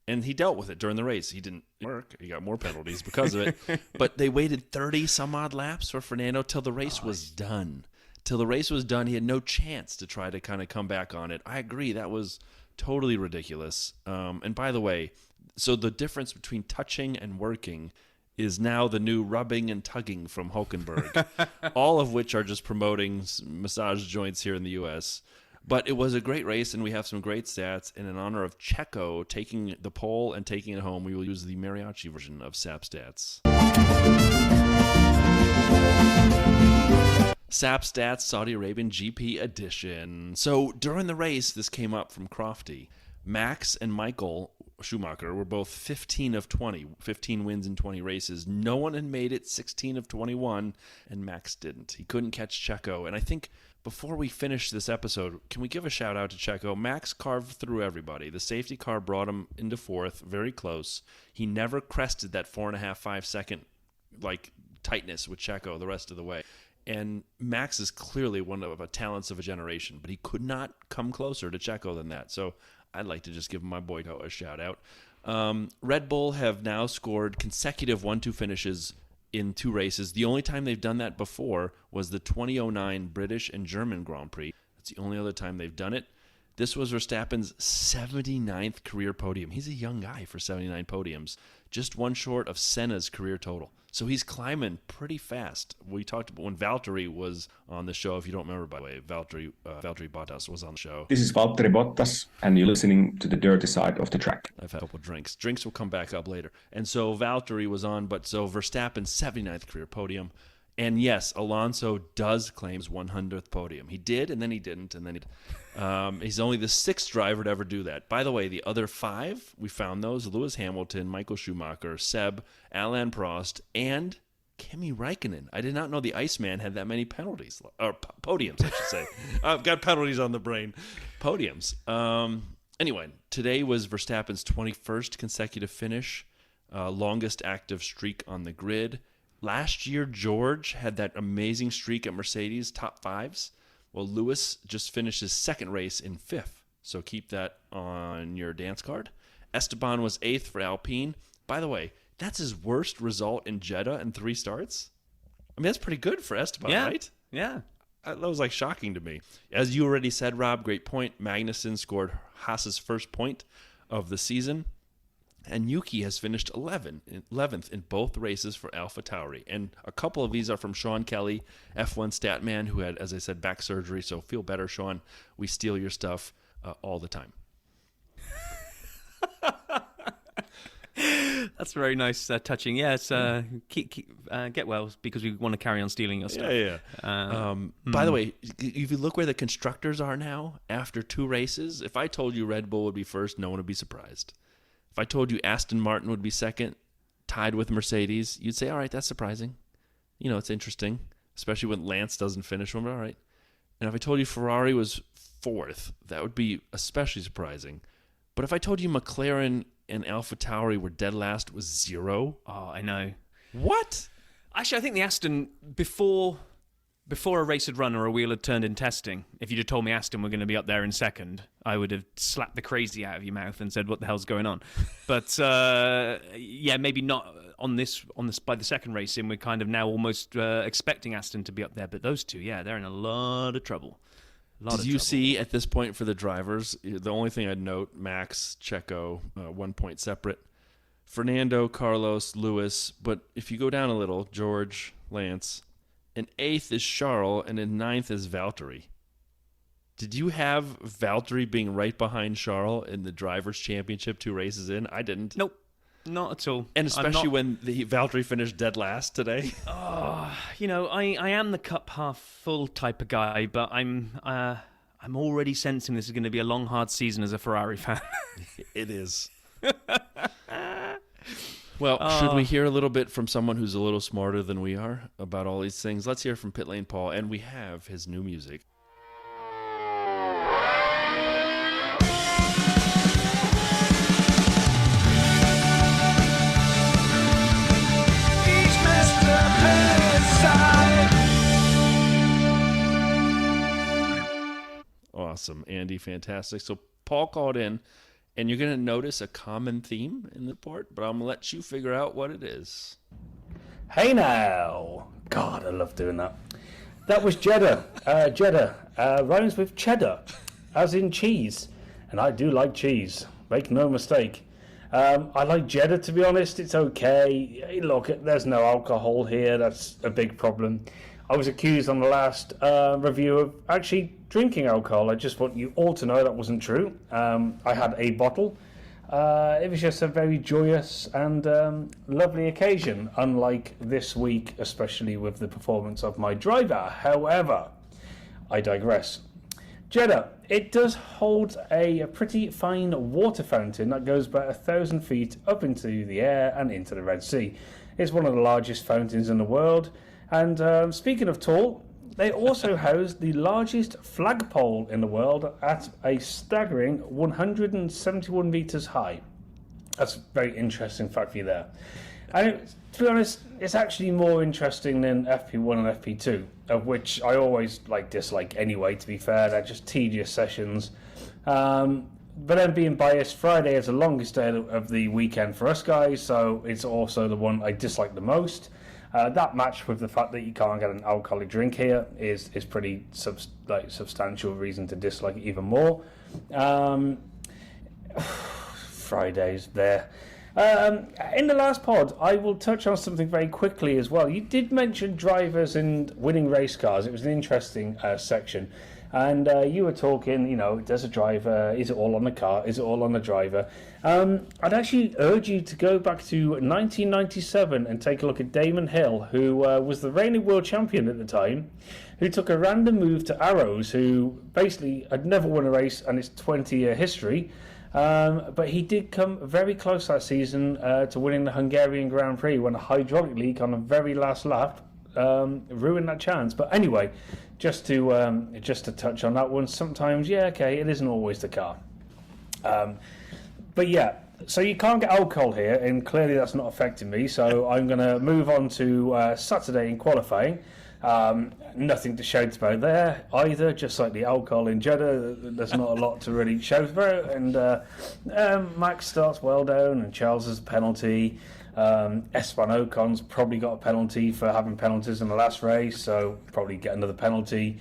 A: And he dealt with it during the race. He didn't work. He got more penalties because of it. But they waited 30-some-odd laps for Fernando till the race was done. Till the race was done, he had no chance to try to kind of come back on it. I agree. That was totally ridiculous. And by the way, so the difference between touching and working is now the new rubbing and tugging from Hulkenberg, all of which are just promoting massage joints here in the U.S. But it was a great race, and we have some great stats. And in honor of Checo taking the pole and taking it home, we will use the mariachi version of SAP Stats. SAP Stats Saudi Arabian GP edition. So during the race, this came up from Crofty. Max and Michael Schumacher were both 15 of 20, 15 wins in 20 races. No one had made it 16 of 21, and Max didn't. He couldn't catch Checo. And I think before we finish this episode, can we give a shout out to Checo? Max carved through everybody. The safety car brought him into 4th, very close. He never crested that 4.5, 5 second tightness with Checo the rest of the way. And Max is clearly one of the talents of a generation, but he could not come closer to Checo than that. So I'd like to just give my boy a shout out. Red Bull have now scored consecutive 1-2 finishes in 2 races. The only time they've done that before was the 2009 British and German Grand Prix. That's the only other time they've done it. This was Verstappen's 79th career podium. He's a young guy for 79 podiums, just one short of Senna's career total. So he's climbing pretty fast. We talked about when Valtteri was on the show. If you don't remember, by the way, Valtteri Bottas was on the show.
D: This is Valtteri Bottas, and you're listening to the dirty side of the track.
A: I've had a couple of drinks. Drinks will come back up later. And so Valtteri was on, but so Verstappen's 79th career podium. And yes, Alonso does claim his 100th podium. He did, and then he didn't, and then he's only the 6th driver to ever do that. By the way, the other 5, we found those: Lewis Hamilton, Michael Schumacher, Seb, Alain Prost, and Kimi Räikkönen. I did not know the Iceman had that many penalties, or podiums, I should say. I've got penalties on the brain. Podiums. Anyway, today was Verstappen's 21st consecutive finish, longest active streak on the grid. Last year, George had that amazing streak at Mercedes, top fives. Well, Lewis just finished his second race in 5th, so keep that on your dance card. Esteban was 8th for Alpine. By the way, that's his worst result in Jeddah in 3 starts. I mean, that's pretty good for Esteban, right?
B: Yeah.
A: That was like shocking to me. As you already said, Rob, great point. Magnussen scored Haas's first point of the season. And Yuki has finished 11th in both races for AlphaTauri. And a couple of these are from Sean Kelly, F1 Statman, who had, as I said, back surgery. So feel better, Sean. We steal your stuff all the time.
B: That's very nice, touching. Yes, get well, because we want to carry on stealing your stuff.
A: Yeah. By the way, if you look where the constructors are now after 2 races, if I told you Red Bull would be first, no one would be surprised. If I told you Aston Martin would be second, tied with Mercedes, you'd say, all right, that's surprising. You know, it's interesting, especially when Lance doesn't finish one, but all right. And if I told you Ferrari was 4th, that would be especially surprising. But if I told you McLaren and AlphaTauri were dead last with 0.
B: Oh, I know.
A: What?
B: Actually, I think the Aston, before a race had run or a wheel had turned in testing, if you'd have told me Aston were going to be up there in second, I would have slapped the crazy out of your mouth and said, what the hell's going on? But, yeah, maybe not on this. By the second race in, we're kind of now almost expecting Aston to be up there. But those two, yeah, they're in a lot of trouble.
A: Did you see at this point for the drivers, the only thing I'd note, Max, Checo, 1 point separate, Fernando, Carlos, Lewis, but if you go down a little, George, Lance, in 8th is Charles, and in 9th is Valtteri. Did you have Valtteri being right behind Charles in the Drivers' Championship 2 races in? I didn't.
B: Nope. Not at all.
A: And especially when the Valtteri finished dead last today.
B: Oh, you know, I am the cup half full type of guy, but I'm already sensing this is going to be a long, hard season as a Ferrari fan.
A: It is. Well, should we hear a little bit from someone who's a little smarter than we are about all these things? Let's hear from Pit Lane Paul, and we have his new music. Awesome, Andy, fantastic. So Paul called in, and you're going to notice a common theme in the report, but I'm going to let you figure out what it is.
E: Hey now! God, I love doing that. That was Jeddah. Jeddah rhymes with cheddar, as in cheese. And I do like cheese, make no mistake. I like Jeddah, to be honest. It's okay. Look, there's no alcohol here. That's a big problem. I was accused on the last review of actually drinking alcohol. I just want you all to know that wasn't true. I had a bottle. It was just a very joyous and lovely occasion, unlike this week, especially with the performance of my driver. However, I digress. Jeddah, it does hold a pretty fine water fountain that goes about 1,000 feet up into the air and into the Red Sea. It's one of the largest fountains in the world. And speaking of tall, they also house the largest flagpole in the world at a staggering 171 metres high. That's a very interesting fact for you there. And to be honest, it's actually more interesting than FP1 and FP2, of which I always dislike anyway, to be fair. They're just tedious sessions. But then being biased, Friday is the longest day of the weekend for us guys, so it's also the one I dislike the most. That matched with the fact that you can't get an alcoholic drink here is pretty substantial reason to dislike it even more. Fridays there. In the last pod, I will touch on something very quickly as well. You did mention drivers and winning race cars. It was an interesting section. And you were talking, does a driver, is it all on the car, is it all on the driver? I'd actually urge you to go back to 1997 and take a look at Damon Hill, who was the reigning world champion at the time, who took a random move to Arrows, who basically had never won a race and its 20-year history, But he did come very close that season to winning the Hungarian Grand Prix when a hydraulic leak on the very last lap ruined that chance. But anyway, just to touch on that one, sometimes, it isn't always the car. But yeah, so you can't get alcohol here, and clearly that's not affecting me. So I'm going to move on to Saturday in qualifying. Nothing to shout about there either, just like the alcohol in Jeddah. There's not a lot to really shout about. And Max starts well down, and Charles has a penalty. Esteban Ocon's probably got a penalty for having penalties in the last race, so probably get another penalty.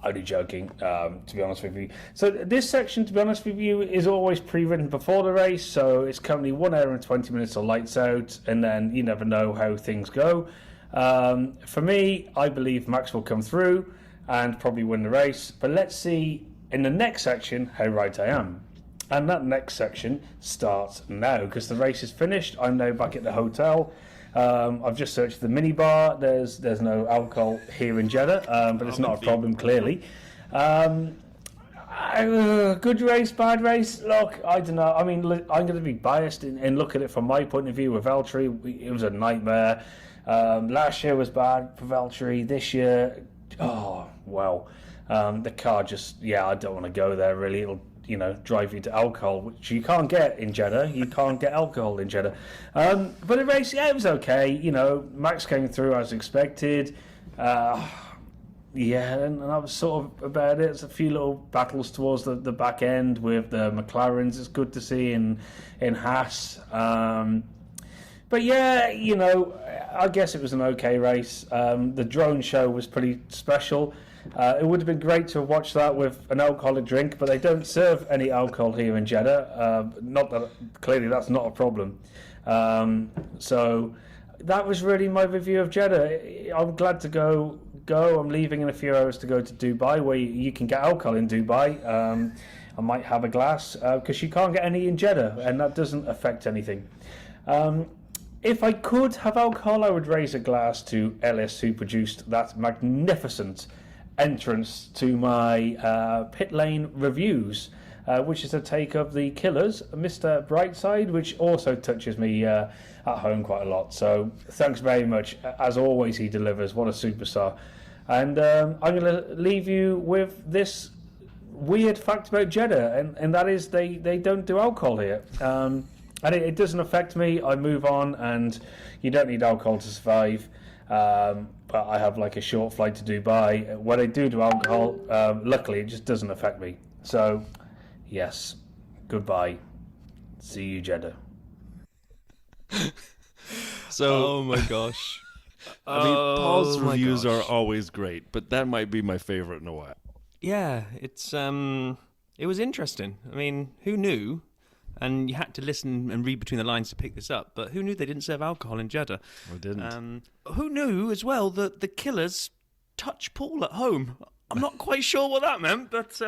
E: Only joking, to be honest with you. So this section, to be honest with you, is always pre-written before the race, so it's currently 1 hour and 20 minutes of lights out, and then you never know how things go. For me, I believe Max will come through and probably win the race, but let's see in the next section how right I am. And that next section starts now, because the race is finished. I'm now back at the hotel. I've just searched the minibar. There's no alcohol here in Jeddah, but it's not a problem, clearly. Good race, bad race? Look, I don't know. I mean, I'm going to be biased and look at it from my point of view with Valtteri. It was a nightmare. Last year was bad for Valtteri. This year, the car just, I don't want to go there, really. It'll drive you to alcohol, which you can't get in Jeddah. You can't get alcohol in Jeddah. But the race, it was okay. Max came through as expected. And I was sort of about it. It's a few little battles towards the back end with the McLarens. It's good to see in Haas. But I guess it was an okay race. The drone show was pretty special. It would have been great to have watched that with an alcoholic drink, but they don't serve any alcohol here in Jeddah. Not that clearly that's not a problem. So that was really my review of Jeddah. I'm glad to go. I'm leaving in a few hours to go to Dubai, where you can get alcohol in Dubai. I might have a glass because you can't get any in Jeddah, and that doesn't affect anything. If I could have alcohol, I would raise a glass to Ellis, who produced that magnificent entrance to my pit lane reviews, which is a take of the Killers, Mr. Brightside, which also touches me at home quite a lot. So thanks very much. As always, he delivers. What a superstar. And I'm going to leave you with this weird fact about Jeddah, and that is they don't do alcohol here. And it doesn't affect me. I move on, and you don't need alcohol to survive. But I have like a short flight to Dubai. When I do alcohol, luckily it just doesn't affect me. So, yes, goodbye. See you, Jeddah.
A: So,
B: oh my gosh.
A: I mean, Paul's
B: my
A: reviews
B: gosh.
A: are always great, but that might be my favorite in a while.
B: Yeah, it was interesting. I mean, who knew? And you had to listen and read between the lines to pick this up. But who knew they didn't serve alcohol in Jeddah?
A: I didn't.
B: Who knew as well that the Killers touch Paul at home? I'm not quite sure what that meant, but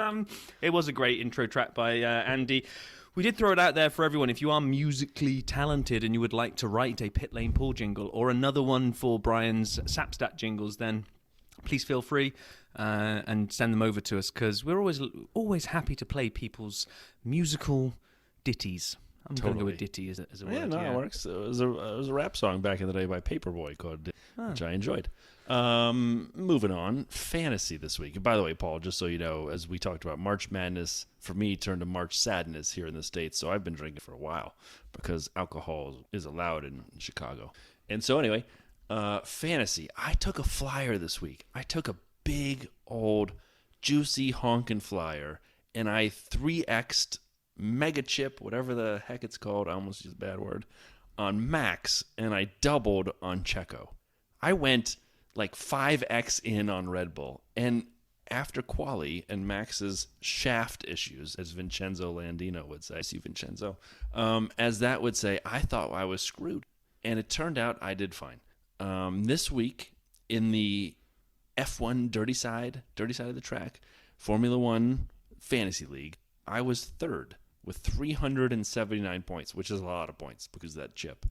B: it was a great intro track by Andy. We did throw it out there for everyone. If you are musically talented and you would like to write a Pit Lane Paul jingle or another one for Brian's Sapstat jingles, then please feel free and send them over to us, because we're always happy to play people's musical ditties. I'm going to go with ditty as a word.
A: Yeah, no, it works. It was a rap song back in the day by Paperboy called Ditty, which I enjoyed. Moving on, fantasy this week. And by the way, Paul, just so you know, as we talked about, March Madness for me turned to March Sadness here in the States. So I've been drinking for a while because alcohol is allowed in Chicago. And so anyway, fantasy. I took a flyer this week. I took a big, old, juicy, honkin' flyer, and I 3x'd mega chip, whatever the heck it's called, I almost used a bad word, on Max, and I doubled on Checo. I went like 5x in on Red Bull, and after qualy and Max's shaft issues, as Vincenzo Landino would say, I see Vincenzo, as that would say, I thought I was screwed, and it turned out I did fine. This week in the F1 dirty side of the track, Formula One Fantasy League, I was third with 379 points, which is a lot of points because of that chip.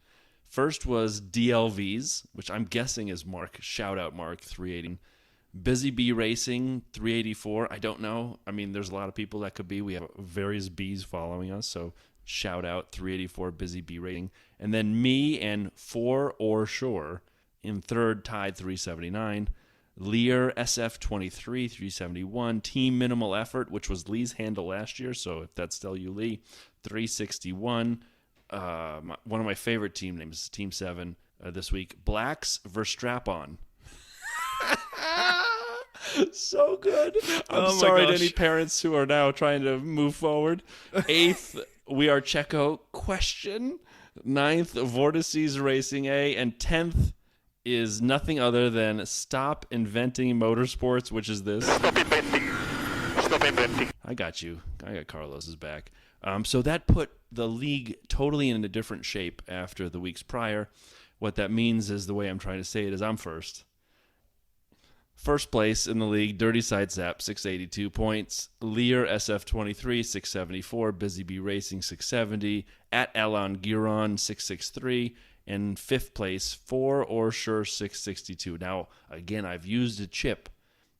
A: First was DLV's, which I'm guessing is Mark. Shout out, Mark, 380. Busy Bee Racing 384. I don't know. I mean, there's a lot of people that could be. We have various bees following us, so shout out 384 Busy Bee Racing. And then me and For or Sure in third, tied 379. Lear SF23 371. Team Minimal Effort, which was Lee's handle last year, so if that's still you, Lee, 361. One of my favorite team names, Team 7 this week. Blacks Verstrap-on. So good. I'm sorry to any parents who are now trying to move forward. 8th, We Are Checo question. 9th, Vortices Racing A. And 10th is nothing other than Stop Inventing Motorsports, which is this.
C: Stop inventing. Stop inventing.
A: I got you. I got Carlos's back. So that put the league totally in a different shape after the weeks prior. What that means is, the way I'm trying to say it is, I'm first. First place in the league, Dirty Side Zap, 682 points. Lear SF23, 674. Busy Bee Racing, 670. At Alon Giron, 663. And fifth place, For or Sure, 662. Now, again, I've used a chip,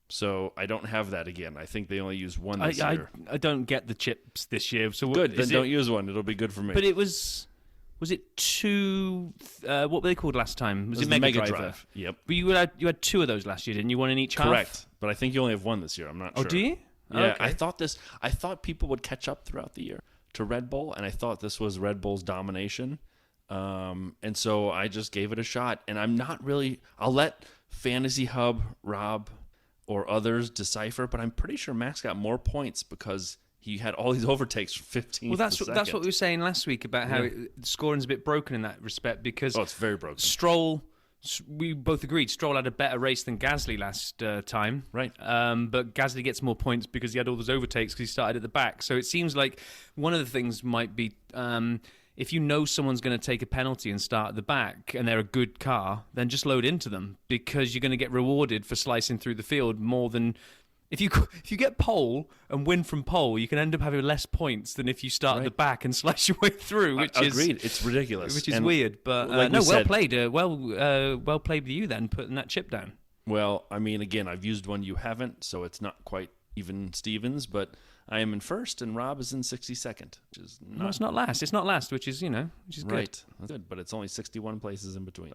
A: so I don't have that again. I think they only used one this year.
B: I don't get the chips this year. So
A: good, then don't use one. It'll be good for me.
B: But it was it two, what were they called last time? Was it
A: the
B: Mega
A: Mega
B: Driver?
A: Drive. Yep.
B: But you had two of those last year, didn't you? One in each half?
A: Correct. But I think you only have one this year. I'm not sure.
B: Oh, do you?
A: Yeah,
B: okay.
A: I thought people would catch up throughout the year to Red Bull, and I thought this was Red Bull's domination. And so I just gave it a shot, and I'm not really, I'll let Fantasy Hub, Rob, or others decipher, but I'm pretty sure Max got more points because he had all these overtakes for 15.
B: Well, that's what we were saying last week about how the scoring's a bit broken in that respect, because
A: it's very broken.
B: Stroll, we both agreed Stroll had a better race than Gasly last time.
A: Right.
B: But Gasly gets more points because he had all those overtakes because he started at the back. So it seems like one of the things might be, if you know someone's going to take a penalty and start at the back and they're a good car, then just load into them, because you're going to get rewarded for slicing through the field more than... If you get pole and win from pole, you can end up having less points than if you start at the back and slice your way through. Which is
A: agreed. It's ridiculous.
B: Which is weird, but well played. Well played with you then, putting that chip down.
A: Well, I mean, again, I've used one you haven't, so it's not quite even Stevens, but I am in first, and Rob is in 62nd, which is not...
B: No, it's not last. It's not last, which is good.
A: Right, that's good, but it's only 61 places in between.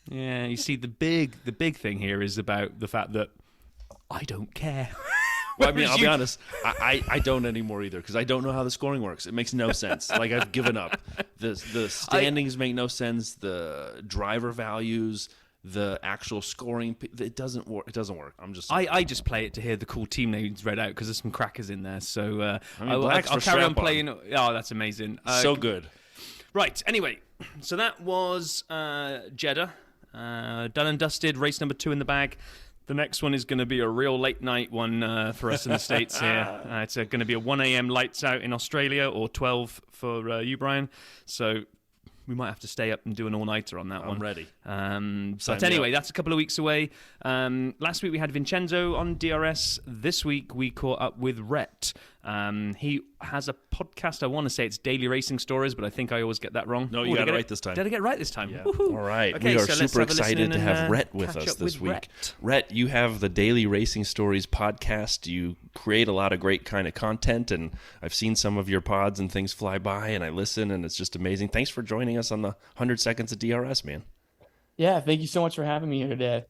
B: Yeah, you see, the big thing here is about the fact that I don't care.
A: Well, I mean, I'll be honest, I don't anymore either, because I don't know how the scoring works. It makes no sense. Like, I've given up. The standings make no sense. The driver values, the actual scoring, it doesn't work. It doesn't work.
B: I just play it to hear the cool team names read out, because there's some crackers in there. So I'll carry on playing. Oh, that's amazing.
A: So good.
B: Right. Anyway, so that was Jeddah. Done and dusted. Race number 2 in the bag. The next one is going to be a real late night one for us in the States here. It's going to be a 1 a.m. lights out in Australia, or 12 for you, Brian. So we might have to stay up and do an all-nighter on that one.
A: I'm ready.
B: But anyway, that's a couple of weeks away. Last week we had Vincenzo on DRS. This week we caught up with Rhett. He has a podcast. I want to say it's Daily Racing Stories, but I think I always get that wrong.
A: No, you got it right this time.
B: Did I get it right this time?
A: Yeah.
B: Woohoo.
A: All right.
B: Okay,
A: we are
B: so
A: super excited to have Rhett with us this week. Rhett, you have the Daily Racing Stories podcast. You create a lot of great kind of content, and I've seen some of your pods and things fly by, and I listen, and it's just amazing. Thanks for joining us on the 100 Seconds of DRS, man.
F: Yeah, thank you so much for having me here today.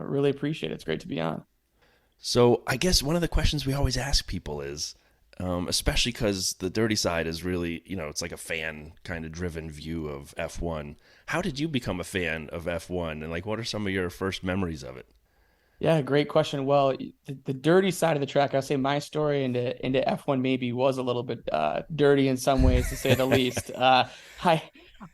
F: Really appreciate it. It's great to be on.
A: So I guess one of the questions we always ask people is, especially because the dirty side is really, it's like a fan kind of driven view of F1. How did you become a fan of F1, and what are some of your first memories of it?
F: Yeah, great question. Well, the dirty side of the track, I'll say my story into F1 maybe was a little bit dirty in some ways, to say the least.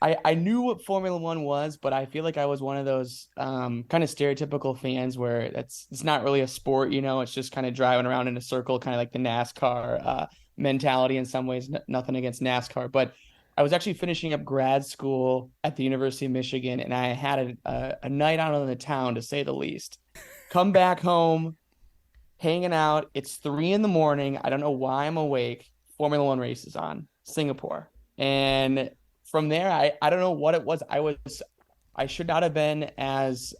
F: I knew what Formula One was, but I feel like I was one of those kind of stereotypical fans where it's not really a sport, it's just kind of driving around in a circle, kind of like the NASCAR mentality in some ways. Nothing against NASCAR, but I was actually finishing up grad school at the University of Michigan, and I had a night out in the town, to say the least. Come back home, hanging out. It's 3 a.m. I don't know why I'm awake. Formula One race is on, Singapore. And from there, I don't know what it was. I should not have been as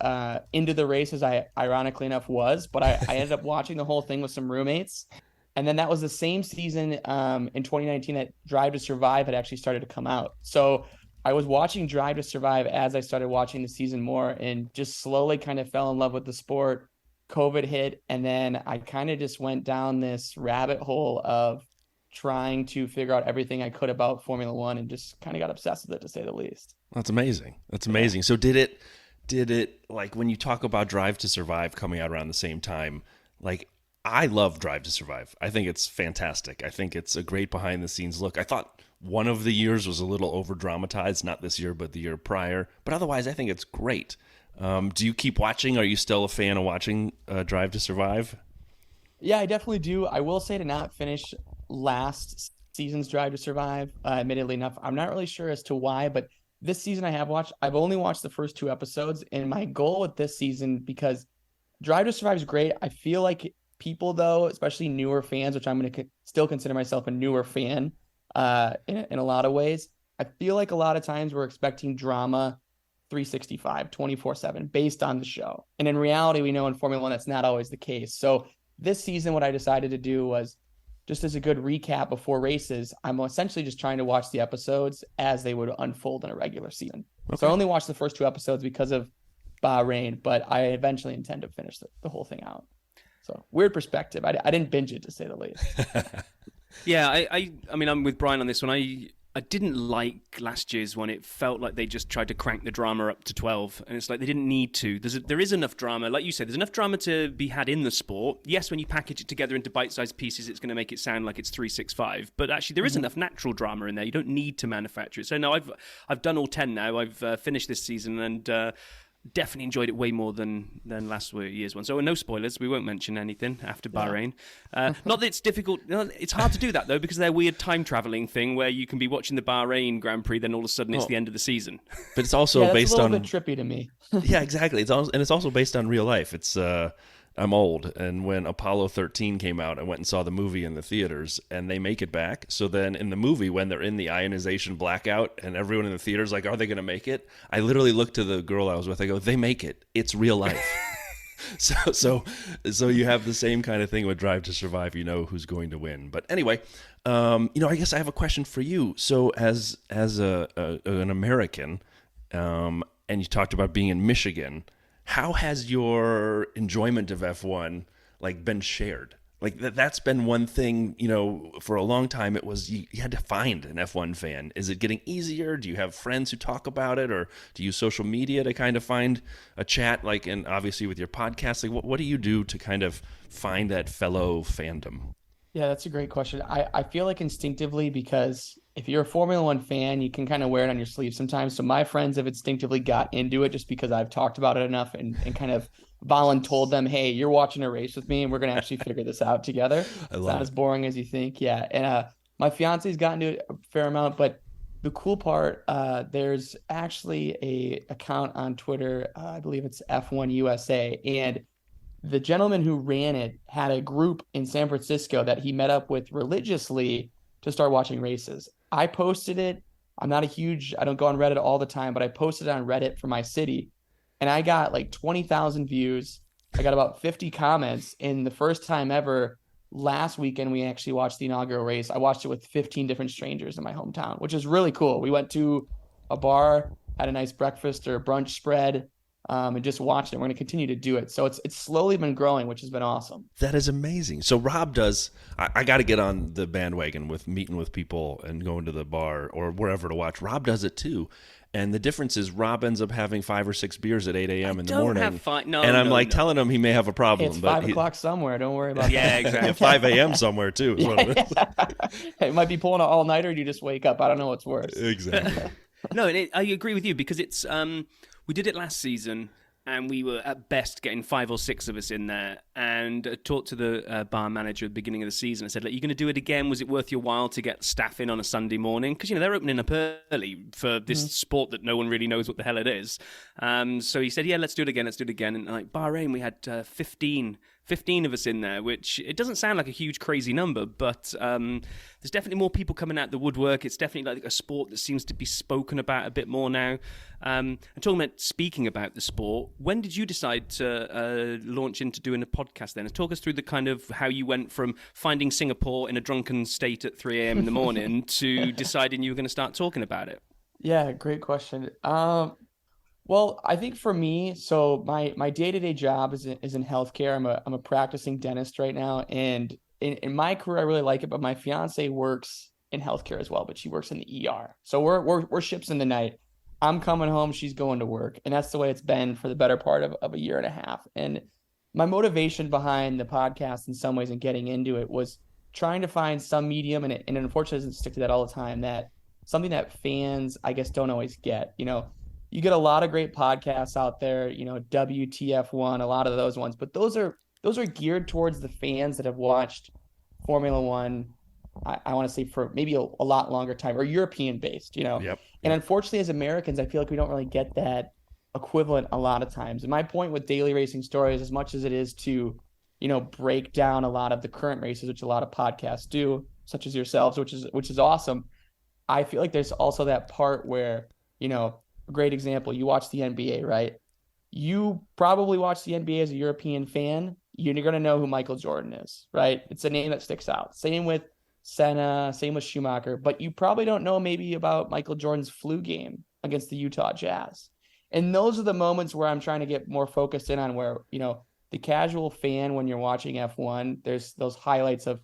F: into the race as I ironically enough was, but I ended up watching the whole thing with some roommates. And then that was the same season in 2019 that Drive to Survive had actually started to come out. So I was watching Drive to Survive as I started watching the season more and just slowly kind of fell in love with the sport. COVID hit, and then I kind of just went down this rabbit hole of trying to figure out everything I could about Formula One and just kind of got obsessed with it, to say the least.
A: That's amazing. That's amazing. So did it like when you talk about Drive to Survive coming out around the same time, like I love Drive to Survive. I think it's fantastic. I think it's a great behind the scenes look. I thought one of the years was a little over dramatized, not this year, but the year prior. But otherwise, I think it's great. Do you keep watching? Are you still a fan of watching Drive to Survive?
F: Yeah, I definitely do. I will say to not finish last season's Drive to Survive, admittedly enough. I'm not really sure as to why, but this season I've only watched the first 2 episodes, and my goal with this season, because Drive to Survive is great. I feel like people, though, especially newer fans, which I'm going to still consider myself a newer fan in a lot of ways, I feel like a lot of times we're expecting drama 365, 24/7 based on the show. And in reality, we know in Formula One, that's not always the case. So this season, what I decided to do was, just as a good recap before races, I'm essentially just trying to watch the episodes as they would unfold in a regular season. Okay. So I only watched the first 2 episodes because of Bahrain, but I eventually intend to finish the whole thing out. So weird perspective. I didn't binge it, to say the least.
B: Yeah, I mean, I'm with Brian on this one. I didn't like last year's one. It felt like they just tried to crank the drama up to 12, and it's like they didn't need to. There is enough drama. Like you said, there's enough drama to be had in the sport. Yes, when you package it together into bite-sized pieces, it's going to make it sound like it's 365. But actually, there is enough natural drama in there. You don't need to manufacture it. So no, I've done all 10 now. I've finished this season, and definitely enjoyed it way more than last year's one. So no spoilers. We won't mention anything after Bahrain. Not that it's difficult. It's hard to do that, though, because of their weird time traveling thing where you can be watching the Bahrain Grand Prix, then all of a sudden it's the end of the season.
A: But it's also based on...
F: a little bit trippy to me.
A: Yeah, exactly. It's also based on real life. It's... I'm old, and when Apollo 13 came out, I went and saw the movie in the theaters, and they make it back. So then in the movie, when they're in the ionization blackout, and everyone in the theater's like, are they going to make it? I literally looked to the girl I was with. I go, they make it. It's real life. So you have the same kind of thing with Drive to Survive. You know who's going to win. But anyway, I guess I have a question for you. So as an American, and you talked about being in Michigan, how has your enjoyment of F1 been shared? That's been one thing, for a long time. It was you had to find an F1 fan. Is it getting easier? Do you have friends who talk about it, or do you use social media to kind of find a chat? And obviously with your podcast, what do you do to kind of find that fellow fandom?
F: Yeah, that's a great question. I feel like instinctively, because if you're a Formula One fan, you can kind of wear it on your sleeve sometimes. So my friends have instinctively got into it just because I've talked about it enough and kind of told them, hey, you're watching a race with me and we're going to actually figure this out together. It's not as boring as you think. Yeah. And my fiance's gotten to it a fair amount, but the cool part, there's actually a account on Twitter. I believe it's F1 USA. And the gentleman who ran it had a group in San Francisco that he met up with religiously to start watching races. I posted it. I don't go on Reddit all the time, but I posted it on Reddit for my city, and I got 20,000 views. I got about 50 comments. In the first time ever, last weekend, we actually watched the inaugural race. I watched it with 15 different strangers in my hometown, which is really cool. We went to a bar, had a nice breakfast or brunch spread, and just watched it. We're going to continue to do it. So it's slowly been growing, which has been awesome.
A: That is amazing. So Rob does, I got to get on the bandwagon with meeting with people and going to the bar or wherever to watch. Rob does it too. And the difference is Rob ends up having 5 or 6 beers at 8 a.m. in the morning. I'm telling him he may have a problem.
F: It's 5 o'clock somewhere. Don't worry about that.
B: Yeah, exactly.
A: 5 a.m. somewhere too.
F: It might be pulling an all-nighter and you just wake up. I don't know what's worse.
A: Exactly.
B: No, I agree with you because it's we did it last season and we were at best getting 5 or 6 of us in there. And I talked to the bar manager at the beginning of the season. I said, "Look, you're going to do it again. Was it worth your while to get staff in on a Sunday morning? Because they're opening up early for this sport that no one really knows what the hell it is." So he said, "Yeah, let's do it again. Let's do it again." And Bahrain, we had 15 15 of us in there, which it doesn't sound like a huge, crazy number, but there's definitely more people coming out the woodwork. It's definitely like a sport that seems to be spoken about a bit more now. And talking about speaking about the sport, when did you decide to launch into doing a podcast then? And talk us through the kind of how you went from finding Singapore in a drunken state at 3 a.m. in the morning to deciding you were going to start talking about it.
F: Yeah, great question. Well, I think for me, so my day-to-day job is in healthcare. I'm a practicing dentist right now, and in my career, I really like it. But my fiance works in healthcare as well, but she works in the ER. So we're ships in the night. I'm coming home, she's going to work, and that's the way it's been for the better part of a year and a half. And my motivation behind the podcast, in some ways, and getting into it was trying to find some medium, and it unfortunately doesn't stick to that all the time. That something that fans, I guess, don't always get. You get a lot of great podcasts out there, WTF1, a lot of those ones, but those are geared towards the fans that have watched Formula One, I want to say for maybe a lot longer time, or European based,
A: Yep.
F: And unfortunately, as Americans, I feel like we don't really get that equivalent a lot of times. And my point with Daily Racing Stories, as much as it is to, break down a lot of the current races, which a lot of podcasts do, such as yourselves, which is awesome. I feel like there's also that part where, a great example, you watch the NBA, right? You probably watch the NBA as a European fan. You're going to know who Michael Jordan is, right? It's a name that sticks out. Same with Senna, same with Schumacher, but you probably don't know maybe about Michael Jordan's flu game against the Utah Jazz. And those are the moments where I'm trying to get more focused in on where, the casual fan, when you're watching F1, there's those highlights of,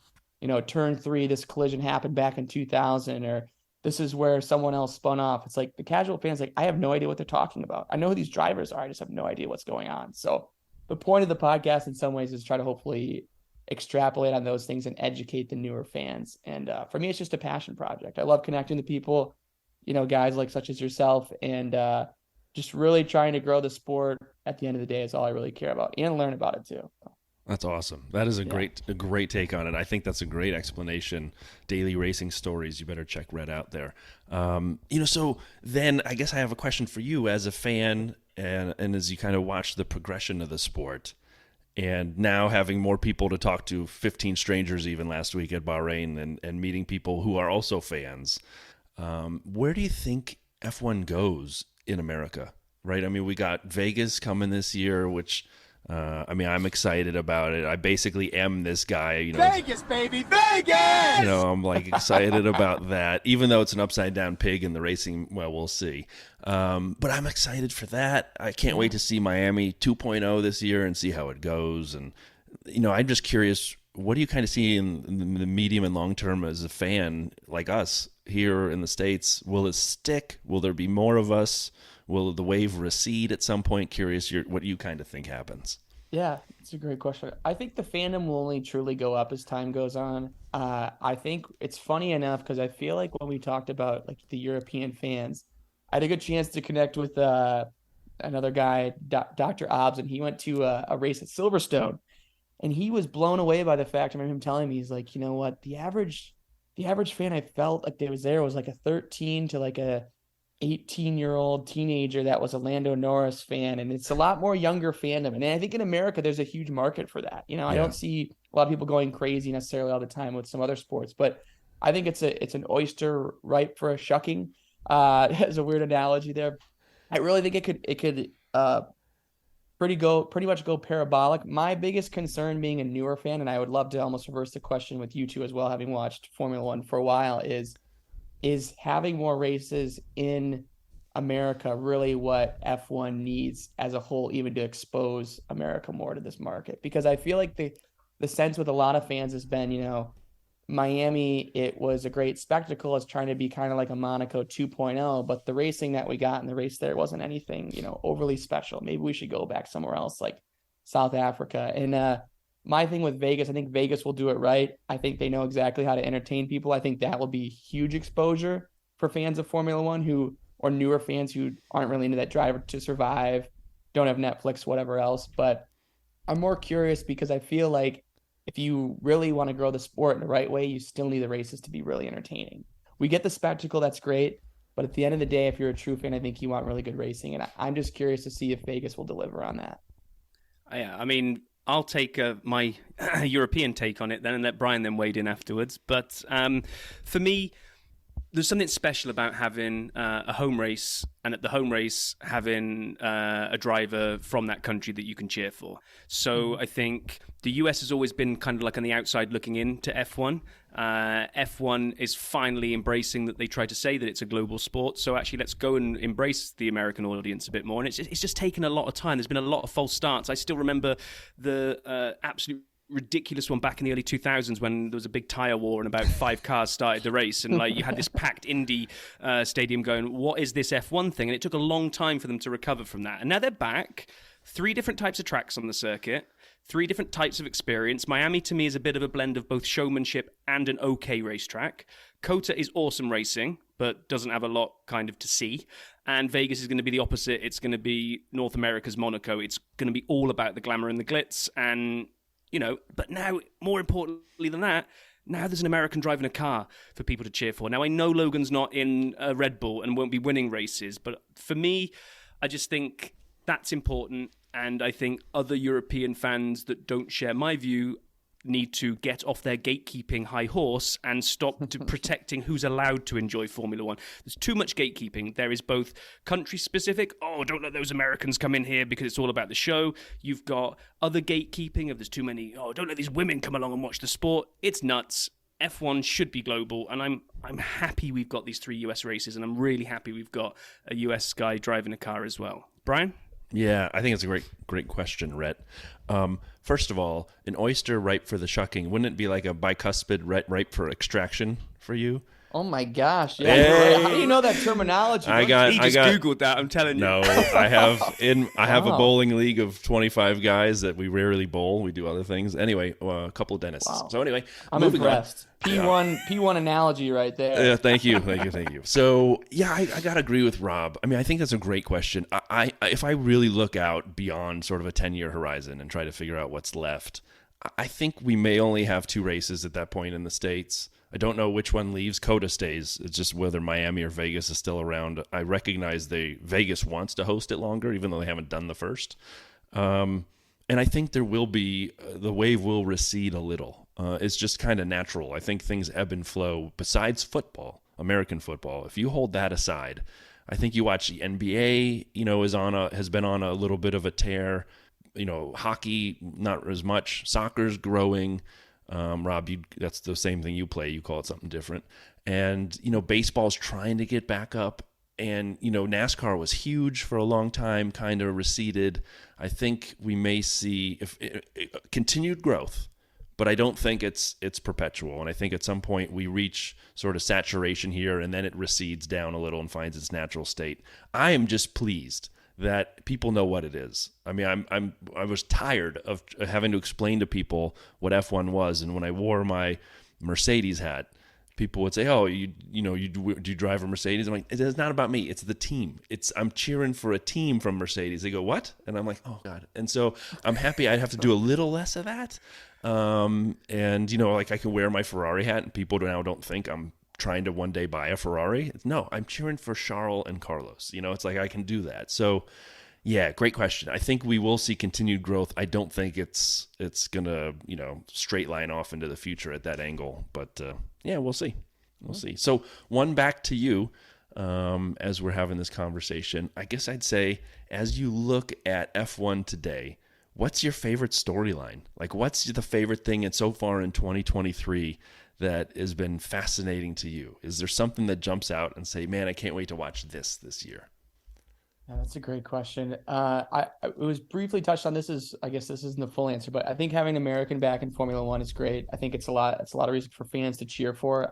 F: turn 3, this collision happened back in 2000, or this is where someone else spun off. It's like the casual fan's like, I have no idea what they're talking about. I know who these drivers are. I just have no idea what's going on. So the point of the podcast in some ways is try to hopefully extrapolate on those things and educate the newer fans. And for me, it's just a passion project. I love connecting to people, guys like such as yourself, and just really trying to grow the sport at the end of the day is all I really care about, and learn about it too.
A: That's awesome. That is a great take on it. I think that's a great explanation. Daily Racing Stories. You better check Rhett out there. So then I guess I have a question for you as a fan, and as you kind of watch the progression of the sport, and now having more people to talk to, 15 strangers even last week at Bahrain, and meeting people who are also fans. Where do you think F1 goes in America? Right? I mean, we got Vegas coming this year, which... I'm excited about it. I basically am this guy,
G: Vegas, baby, Vegas!
A: I'm like excited about that, even though it's an upside down pig in the racing. Well, we'll see. But I'm excited for that. I can't wait to see Miami 2.0 this year and see how it goes. And, I'm just curious, what do you kind of see in the medium and long term as a fan like us here in the States? Will it stick? Will there be more of us? Will the wave recede at some point? Curious what you kind of think happens.
F: Yeah, it's a great question. I think the fandom will only truly go up as time goes on. I think it's funny enough because I feel like when we talked about like the European fans, I had a good chance to connect with another guy, Dr. Obbs, and he went to a race at Silverstone, and he was blown away by the fact. I remember him telling me, he's like, you know what, the average fan I felt like they was there was like a 13 to like a 18-year-old teenager that was a Lando Norris fan, and it's a lot more younger fandom. And I think in America there's a huge market for that. I don't see a lot of people going crazy necessarily all the time with some other sports, but I think it's an oyster ripe for a shucking. As a weird analogy there. I really think it could pretty much go parabolic. My biggest concern being a newer fan, and I would love to almost reverse the question with you two as well, having watched Formula One for a while, is having more races in America really what F1 needs as a whole, even to expose America more to this market? Because I feel like the sense with a lot of fans has been, Miami, it was a great spectacle. It's trying to be kind of like a Monaco 2.0, but the racing that we got in the race there wasn't anything, overly special. Maybe we should go back somewhere else like South Africa. And my thing with Vegas, I think Vegas will do it right. I think they know exactly how to entertain people. I think that will be huge exposure for fans of Formula One or newer fans who aren't really into that Drive to Survive, don't have Netflix, whatever else. But I'm more curious because I feel like if you really want to grow the sport in the right way, you still need the races to be really entertaining. We get the spectacle, that's great. But at the end of the day, if you're a true fan, I think you want really good racing. And I'm just curious to see if Vegas will deliver on that.
B: Yeah, I mean, I'll take my European take on it then and let Brian then wade in afterwards. But for me, there's something special about having a home race, and at the home race having a driver from that country that you can cheer for. So I think the US has always been kind of like on the outside looking in to F1. F1 is finally embracing that they try to say that it's a global sport. So actually, let's go and embrace the American audience a bit more. And it's just taken a lot of time. There's been a lot of false starts. I still remember the absolute ridiculous one back in the early 2000s when there was a big tire war and about 5 cars started the race, and like you had this packed Indy stadium going, what is this F1 thing? And it took a long time for them to recover from that, and now they're back. 3 different types of tracks on the circuit, 3 different types of experience. Miami to me is a bit of a blend of both showmanship and an okay racetrack. COTA is awesome racing but doesn't have a lot kind of to see, and Vegas is going to be the opposite. It's going to be North America's Monaco. It's going to be all about the glamour and the glitz, and but now, more importantly than that, now there's an American driving a car for people to cheer for. Now, I know Logan's not in a Red Bull and won't be winning races, but for me, I just think that's important. And I think other European fans that don't share my view need to get off their gatekeeping high horse and stop to protecting who's allowed to enjoy Formula One. There's too much gatekeeping. There is both country-specific, don't let those Americans come in here because it's all about the show. You've got other gatekeeping of there's too many, don't let these women come along and watch the sport. It's nuts. F1 should be global, and I'm happy we've got these 3 US races, and I'm really happy we've got a US guy driving a car as well. Brian?
A: Yeah, I think it's a great question, Rhett. First of all, an oyster ripe for the shucking, wouldn't it be like a bicuspid ripe for extraction for you?
F: Oh my gosh! Yeah,
A: Hey.
F: how do you know that terminology?
B: He just Googled that. I'm telling you.
A: No, I have a bowling league of 25 guys that we rarely bowl. We do other things. Anyway, a couple of dentists.
F: Wow.
A: So anyway,
F: I'm impressed. P1 analogy right there.
A: Yeah, thank you. So yeah, I gotta agree with Rob. I mean, I think that's a great question. If I really look out beyond sort of a 10-year horizon and try to figure out what's left, I think we may only have 2 races at that point in the States. I don't know which one leaves. COTA stays. It's just whether Miami or Vegas is still around. I recognize Vegas wants to host it longer, even though they haven't done the first. And I think there will be, the wave will recede a little. It's just kind of natural. I think things ebb and flow. Besides football, American football, if you hold that aside, I think you watch the NBA, has been on a little bit of a tear. Hockey, not as much. Soccer's growing. Rob, that's the same thing you play. You call it something different. And, baseball's trying to get back up. And, NASCAR was huge for a long time, kind of receded. I think we may see continued growth, but I don't think it's perpetual. And I think at some point we reach sort of saturation here, and then it recedes down a little and finds its natural state. I am just pleased that people know what it is. I mean, I was tired of having to explain to people what F1 was, and when I wore my Mercedes hat, people would say, "Oh, do you drive a Mercedes?" I'm like, "It's not about me. It's the team. I'm cheering for a team from Mercedes." They go, "What?" And I'm like, "Oh God!" And so I'm happy I have to do a little less of that. And I can wear my Ferrari hat, and people now don't think I'm trying to one day buy a Ferrari. No, I'm cheering for Charles and Carlos. It's like I can do that. So, yeah, great question. I think we will see continued growth. I don't think it's gonna straight line off into the future at that angle. But yeah, we'll see. We'll see. So one back to you as we're having this conversation. I guess I'd say as you look at F1 today, what's your favorite storyline? Like, what's the favorite thing so far in 2023 that has been fascinating to you? Is there something that jumps out and say, man, I can't wait to watch this year?
F: Yeah, that's a great question. It was briefly touched on. I guess this isn't the full answer, but I think having an American back in Formula One is great. I think it's a lot of reason for fans to cheer for.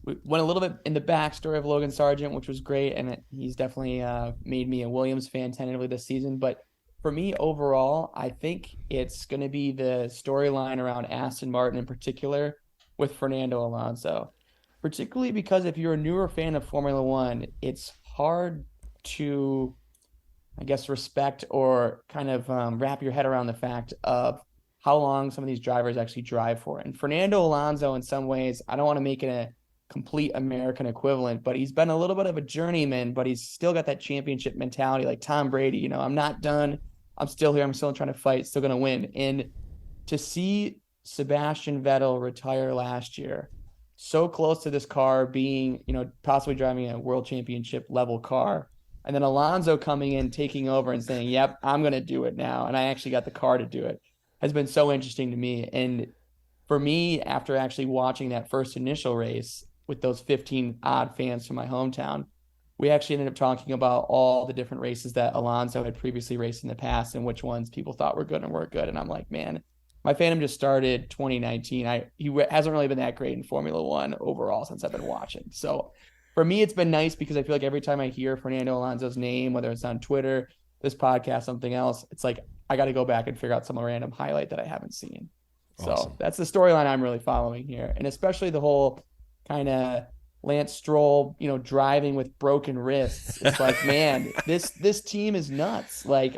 F: We went a little bit in the backstory of Logan Sargent, which was great, and he's definitely made me a Williams fan tentatively this season. But for me overall, I think it's going to be the storyline around Aston Martin in particular, with Fernando Alonso, particularly because if you're a newer fan of Formula One, it's hard to, I guess, respect or kind of wrap your head around the fact of how long some of these drivers actually drive for. And Fernando Alonso, in some ways, I don't want to make it a complete American equivalent, but he's been a little bit of a journeyman, but he's still got that championship mentality like Tom Brady. I'm not done I'm still here. I'm still trying to fight, still going to win. And to see Sebastian Vettel retire last year, so close to this car being, possibly driving a world championship level car, and then Alonso coming in, taking over and saying, yep, I'm going to do it now. And I actually got the car to do it, has been so interesting to me. And for me, after actually watching that first initial race with those 15 odd fans from my hometown, we actually ended up talking about all the different races that Alonso had previously raced in the past and which ones people thought were good and weren't good. And I'm like, man, my fandom just started 2019. He hasn't really been that great in Formula One overall since I've been watching. So for me, it's been nice because I feel like every time I hear Fernando Alonso's name, whether it's on Twitter, this podcast, something else, it's like I got to go back and figure out some random highlight that I haven't seen. Awesome. So that's the storyline I'm really following here. And especially the whole kind of Lance Stroll, driving with broken wrists. It's like, man, this team is nuts. Like,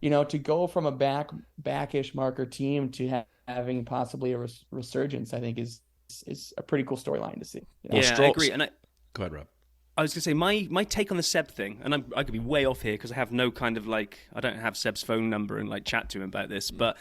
F: to go from a backish marker team to having possibly a resurgence, I think is a pretty cool storyline to see.
B: Yeah, I agree. And
A: go ahead, Rob.
B: I was going to say my take on the Seb thing, and I could be way off here because I have no kind of I don't have Seb's phone number and chat to him about this, but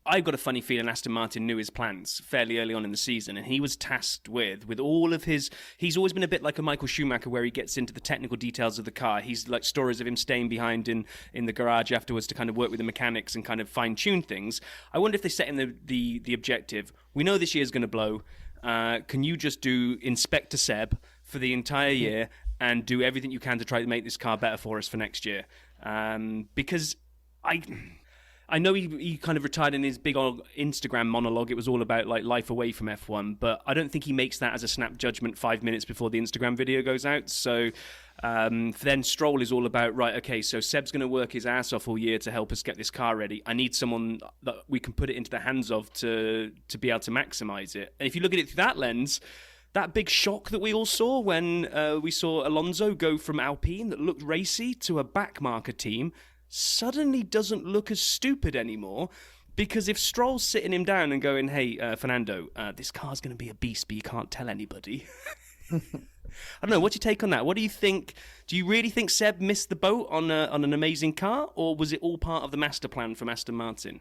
B: I've got a funny feeling Aston Martin knew his plans fairly early on in the season, and he was tasked with all of his... He's always been a bit like a Michael Schumacher where he gets into the technical details of the car. He's like stories of him staying behind in the garage afterwards to kind of work with the mechanics and kind of fine-tune things. I wonder if they set him the objective. We know this year's going to blow. Can you just do Inspector Seb for the entire year and do everything you can to try to make this car better for us for next year? Because I know he kind of retired in his big old Instagram monologue. It was all about life away from F1, but I don't think he makes that as a snap judgment 5 minutes before the Instagram video goes out. So then Stroll is all about, right, okay, so Seb's going to work his ass off all year to help us get this car ready. I need someone that we can put it into the hands of to be able to maximize it. And if you look at it through that lens, that big shock that we all saw when we saw Alonso go from Alpine that looked racy to a backmarker team suddenly doesn't look as stupid anymore, because if Stroll's sitting him down and going, hey, Fernando, this car's going to be a beast, but you can't tell anybody. I don't know. What's your take on that? What do you think? Do you really think Seb missed the boat on an amazing car, or was it all part of the master plan from Aston Martin?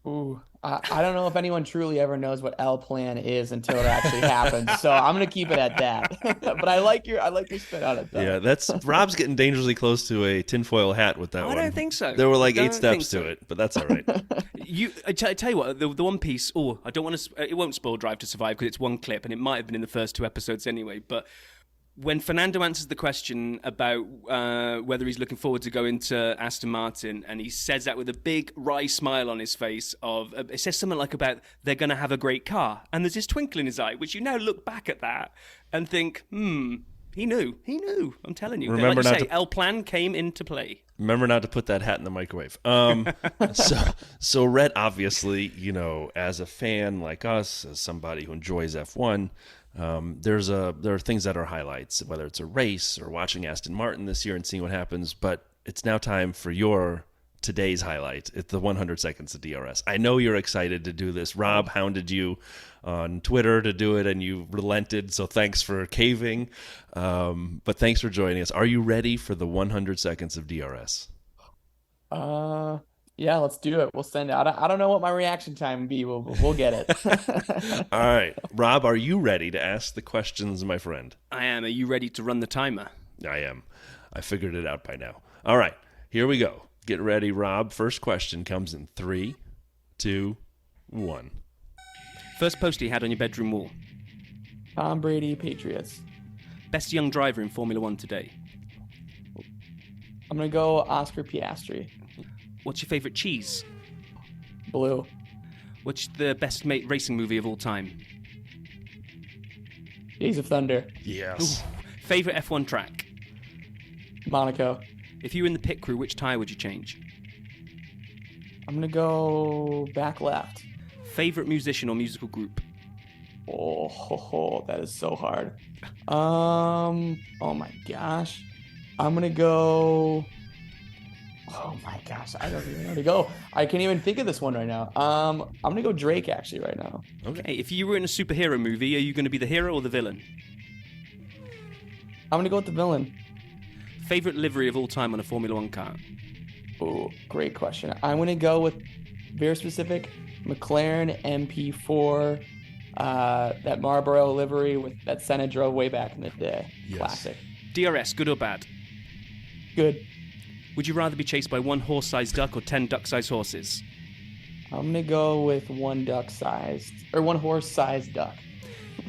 F: Ooh, I don't know if anyone truly ever knows what L plan is until it actually happens. So I'm gonna keep it at that. But I like your spin on it, though.
A: Yeah, that's Rob's getting dangerously close to a tinfoil hat with that one.
B: I don't think so.
A: There were 8 steps to it, but that's all right.
B: I tell you what, the one piece. Oh, I don't want to. It won't spoil Drive to Survive because it's one clip, and it might have been in the first 2 episodes anyway. But when Fernando answers the question about whether he's looking forward to going to Aston Martin, and he says that with a big wry smile on his face of, it says something like about they're going to have a great car, and there's this twinkle in his eye, which you now look back at that and think, he knew. I'm telling you.
A: Remember
B: like you say, L Plan came into play.
A: Remember not to put that hat in the microwave. So Rhett, obviously, as a fan like us, as somebody who enjoys F1, there are things that are highlights, whether it's a race or watching Aston Martin this year and seeing what happens. But it's now time for today's highlight. It's the 100 seconds of DRS. I know you're excited to do this. Rob hounded you on Twitter to do it, and you relented. So thanks for caving. But thanks for joining us. Are you ready for the 100 seconds of DRS?
F: Yeah, let's do it. We'll send it. I don't know what my reaction time would be. We'll get it.
A: All right. Rob, are you ready to ask the questions, my friend?
B: I am. Are you ready to run the timer?
A: I am. I figured it out by now. All right. Here we go. Get ready, Rob. First question comes in 3, 2, 1.
B: First poster you had on your bedroom wall?
F: Tom Brady, Patriots.
B: Best young driver in Formula One today?
F: I'm going to go Oscar Piastri.
B: What's your favourite cheese?
F: Blue.
B: What's the best racing movie of all time?
F: Days of Thunder.
A: Yes.
B: Favourite F1 track?
F: Monaco.
B: If you were in the pit crew, which tyre would you change?
F: I'm going to go back left.
B: Favourite musician or musical group?
F: Oh, that is so hard. Oh my gosh. I'm going to go... Oh my gosh, I don't even know where to go. I can't even think of this one right now. I'm going to go Drake actually right now.
B: Okay, if you were in a superhero movie, are you going to be the hero or the villain?
F: I'm going to go with the villain.
B: Favourite livery of all time on a Formula One car?
F: Oh, great question. I'm going to go with very specific McLaren MP4, that Marlboro livery with that Senna drove way back in the day.
A: Yes.
F: Classic.
B: DRS, good or bad?
F: Good.
B: Would you rather be chased by one horse-sized duck or 10 duck-sized horses?
F: I'm going to go with one horse-sized duck.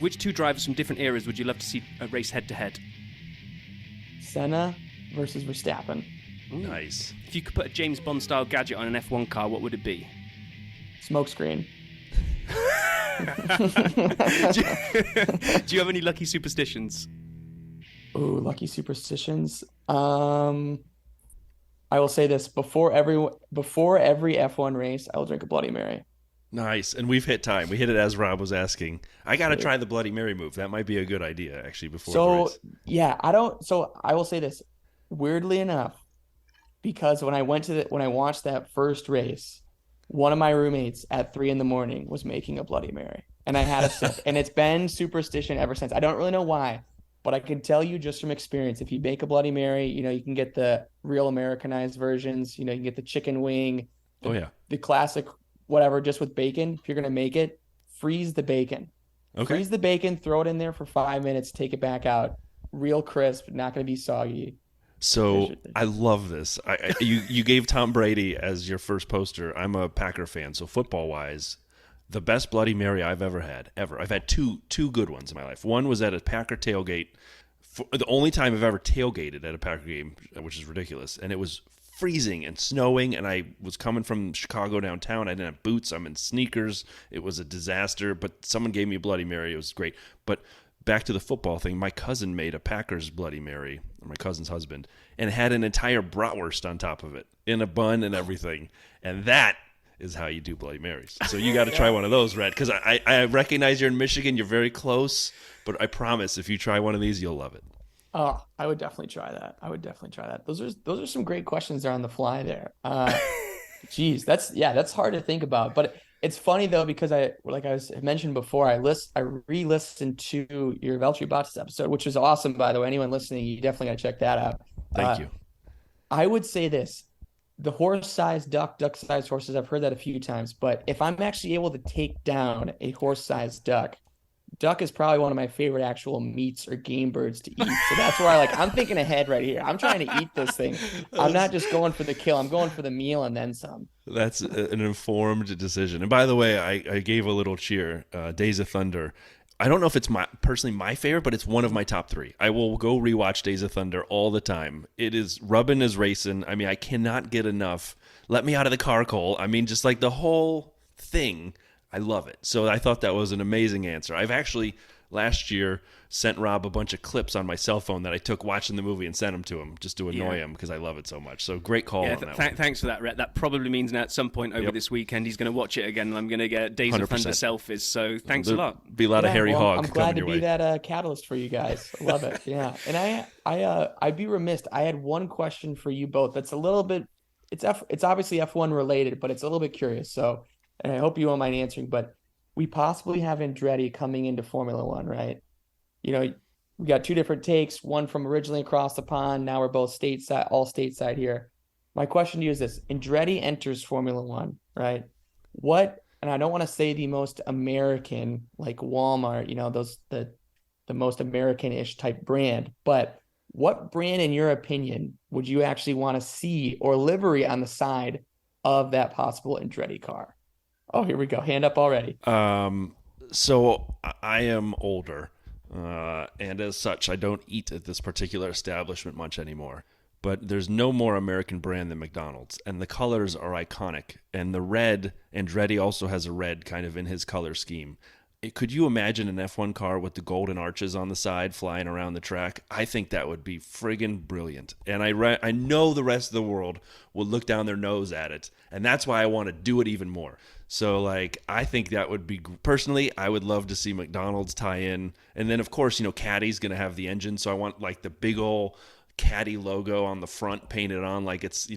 B: Which two drivers from different eras would you love to see a race head-to-head?
F: Senna versus Verstappen.
A: Nice.
B: If you could put a James Bond-style gadget on an F1 car, what would it be?
F: Smokescreen.
B: Do you have any lucky superstitions?
F: Ooh, lucky superstitions. I will say this: before every F1 race, I will drink a Bloody Mary.
A: Nice. And we've hit time. We hit it as Rob was asking. I got to try the Bloody Mary move. That might be a good idea, actually, before the race.
F: Yeah, I will say this. Weirdly enough, because when I watched that first race, one of my roommates at 3 a.m. was making a Bloody Mary, and I had a sip, and it's been superstition ever since. I don't really know why, but I can tell you just from experience, if you make a Bloody Mary, you can get the real Americanized versions. You can get the chicken wing, the classic whatever, just with bacon. If you're gonna make it, freeze the bacon.
A: Okay.
F: Freeze the bacon, throw it in there for 5 minutes, take it back out, real crisp, not gonna be soggy.
A: So I love this. You gave Tom Brady as your first poster. I'm a Packer fan, so football-wise, the best Bloody Mary I've ever had, ever. I've had two good ones in my life. One was at a Packer tailgate, the only time I've ever tailgated at a Packer game, which is ridiculous, and it was freezing and snowing, and I was coming from Chicago downtown. I didn't have boots. I'm in sneakers. It was a disaster, but someone gave me a Bloody Mary. It was great. But back to the football thing, my cousin made a Packers Bloody Mary, or my cousin's husband, and had an entire bratwurst on top of it in a bun and everything. And that is how you do Bloody Marys. So you got to try one of those, Rhett, because I recognize you're in Michigan. You're very close, but I promise if you try one of these, you'll love it.
F: Oh, I would definitely try that. Those are some great questions there on the fly there. Geez, that's hard to think about, but it's funny though, because I mentioned before, I re-listened to your Valtteri Bottas episode, which was awesome, by the way. Anyone listening, you definitely got to check that out.
A: Thank you.
F: I would say this: the horse-sized duck-sized horses. I've heard that a few times, but if I'm actually able to take down a horse-sized duck is probably one of my favorite actual meats or game birds to eat. So that's where I'm thinking ahead right here. I'm trying to eat this thing. I'm not just going for the kill. I'm going for the meal and then some.
A: That's an informed decision. And by the way, I gave a little cheer. Days of Thunder. I don't know if it's personally my favorite, but it's one of my top 3. I will go rewatch Days of Thunder all the time. It is rubbin' is racing. I mean, I cannot get enough. Let me out of the car, Cole. I mean, just like the whole thing. I love it. So I thought that was an amazing answer. I've actually last year sent Rob a bunch of clips on my cell phone that I took watching the movie and sent them to him just to annoy him because I love it so much. So great call on that one.
B: Thanks for that, Rhett. That probably means now at some point over this weekend he's going to watch it again, and I'm going to get Days 100%. Of Thunder selfies. So thanks a lot.
A: Be a lot of hairy hog.
F: I'm glad to be that catalyst for you guys. I love it. Yeah, and I'd be remiss. I had one question for you both. That's a little bit. It's obviously F1 related, but it's a little bit curious. So, and I hope you won't mind answering, but we possibly have Andretti coming into Formula One, right? We got 2 different takes, one from originally across the pond. Now we're both all stateside here. My question to you is this: Andretti enters Formula One, right? What, and I don't want to say the most American, like Walmart, the most American-ish type brand, but what brand, in your opinion, would you actually want to see or livery on the side of that possible Andretti car? Oh, here we go. Hand up already.
A: So I am older, and as such, I don't eat at this particular establishment much anymore. But there's no more American brand than McDonald's, and the colors are iconic. And the red, Andretti also has a red kind of in his color scheme. Could you imagine an F1 car with the golden arches on the side flying around the track? I think that would be friggin' brilliant. And I know the rest of the world will look down their nose at it. And that's why I want to do it even more. So, I think that would be, personally, I would love to see McDonald's tie in. And then, of course, Caddy's going to have the engine. So I want, the big ol' Caddy logo on the front painted on like it's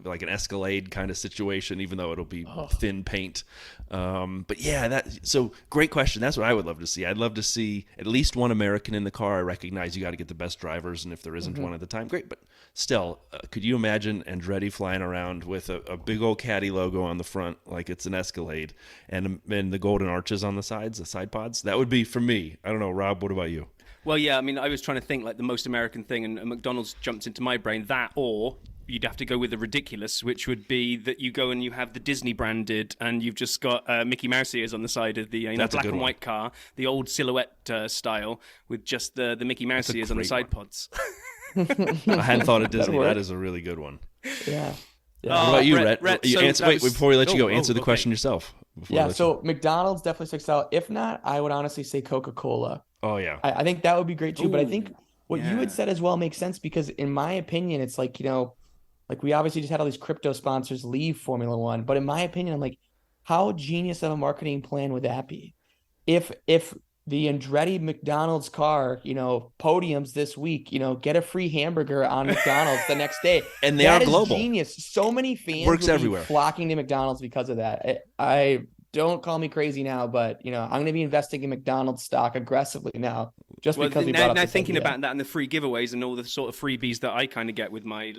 A: like an Escalade kind of situation, even though it'll be thin paint. But yeah, so great question. That's what I would love to see. I'd love to see at least one American in the car. I recognize you got to get the best drivers, and if there isn't one at the time, great. But still, could you imagine Andretti flying around with a big old Caddy logo on the front, like it's an Escalade, and the golden arches on the sides, the side pods? That would be, for me. I don't know, Rob, what about you?
B: Well, yeah, I mean, I was trying to think like the most American thing, and McDonald's jumped into my brain. That, or you'd have to go with the ridiculous, which would be that you go and you have the Disney branded, and you've just got Mickey Mouse ears on the side of the black and white car, the old silhouette style, with just the Mickey Mouse ears on the side pods.
A: I hadn't thought of Disney. That is a really good one.
F: Yeah.
A: What about you, Rhett?
B: Rhett,
A: wait, before we let you go, answer the question yourself.
F: So McDonald's definitely sticks out. If not, I would honestly say Coca-Cola.
A: Oh, yeah.
F: I think that would be great too. But I think what you had said as well makes sense, because in my opinion, it's like, like we obviously just had all these crypto sponsors leave Formula One. But in my opinion, I'm like, how genius of a marketing plan would that be? If the Andretti McDonald's car, podiums this week, get a free hamburger on McDonald's the next day.
A: And they are global.
F: Genius. So many fans
A: works everywhere,
F: flocking to McDonald's because of that. I don't call me crazy now, but I'm going to be investing in McDonald's stock aggressively now, just because we brought up this
B: thinking
F: idea.
B: about that and the free giveaways and all the sort of freebies that I kind of get with my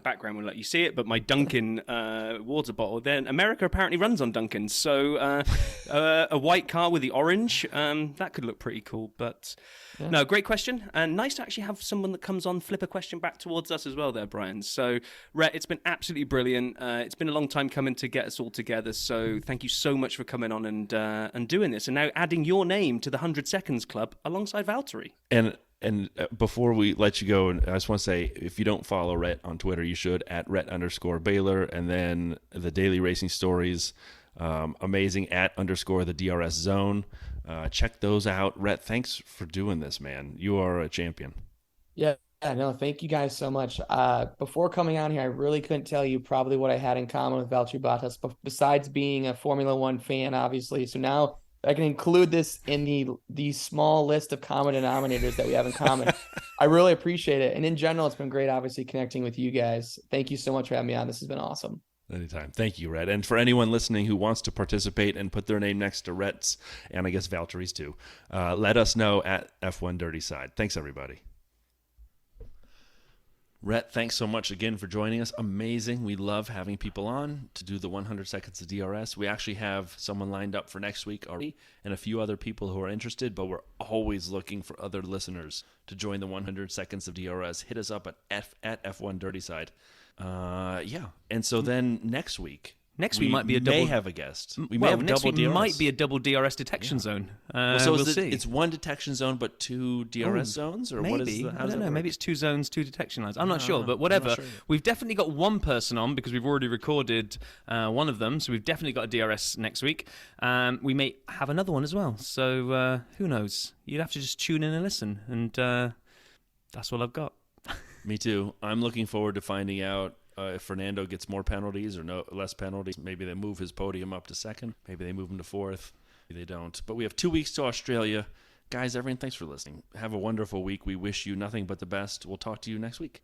B: background will let you see it, but my Dunkin' water bottle. Then America apparently runs on Dunkin', so a white car with the orange, that could look pretty cool. But no, great question, and nice to actually have someone that comes on flip a question back towards us as well there, Brian. So Rhett, it's been absolutely brilliant. It's been a long time coming to get us all together, so thank you so much for coming on and doing this, and now adding your name to the 100 Seconds Club alongside Valtteri.
A: And before we let you go, I just want to say, if you don't follow Rhett on Twitter, you should, at Rhett_Baylor, and then the Daily Racing Stories, amazing, at _ the DRS Zone. Check those out. Rhett, thanks for doing this, man. You are a champion.
F: Yeah, no, thank you guys so much. Before coming on here, I really couldn't tell you probably what I had in common with Valtteri Bottas, besides being a Formula One fan, obviously. So now I can include this in the small list of common denominators that we have in common. I really appreciate it. And in general, it's been great, obviously, connecting with you guys. Thank you so much for having me on. This has been awesome.
A: Anytime. Thank you, Rhett. And for anyone listening who wants to participate and put their name next to Rhett's, and I guess Valtteri's too, let us know at F1 Dirty Side. Thanks, everybody. Rhett, thanks so much again for joining us. Amazing. We love having people on to do the 100 Seconds of DRS. We actually have someone lined up for next week already, and a few other people who are interested, but we're always looking for other listeners to join the 100 Seconds of DRS. Hit us up at F1 Dirty Side. And so then next week we
B: might be a double.
A: May have a guest. We may have a double DRS.
B: Might be a double DRS detection zone.
A: So
B: we'll see.
A: It's one detection zone but two DRS zones, or
B: maybe.
A: what is the,
B: I don't know. Maybe it's 2 zones, 2 detection lines. I'm not sure, but whatever. Sure. We've definitely got one person on because we've already recorded one of them, so we've definitely got a DRS next week. We may have another one as well. So who knows? You'd have to just tune in and listen, and that's all I've got.
A: Me too. I'm looking forward to finding out if Fernando gets more penalties or less penalties. Maybe they move his podium up to second. Maybe they move him to fourth. Maybe they don't. But we have 2 weeks to Australia. Guys, everyone, thanks for listening. Have a wonderful week. We wish you nothing but the best. We'll talk to you next week.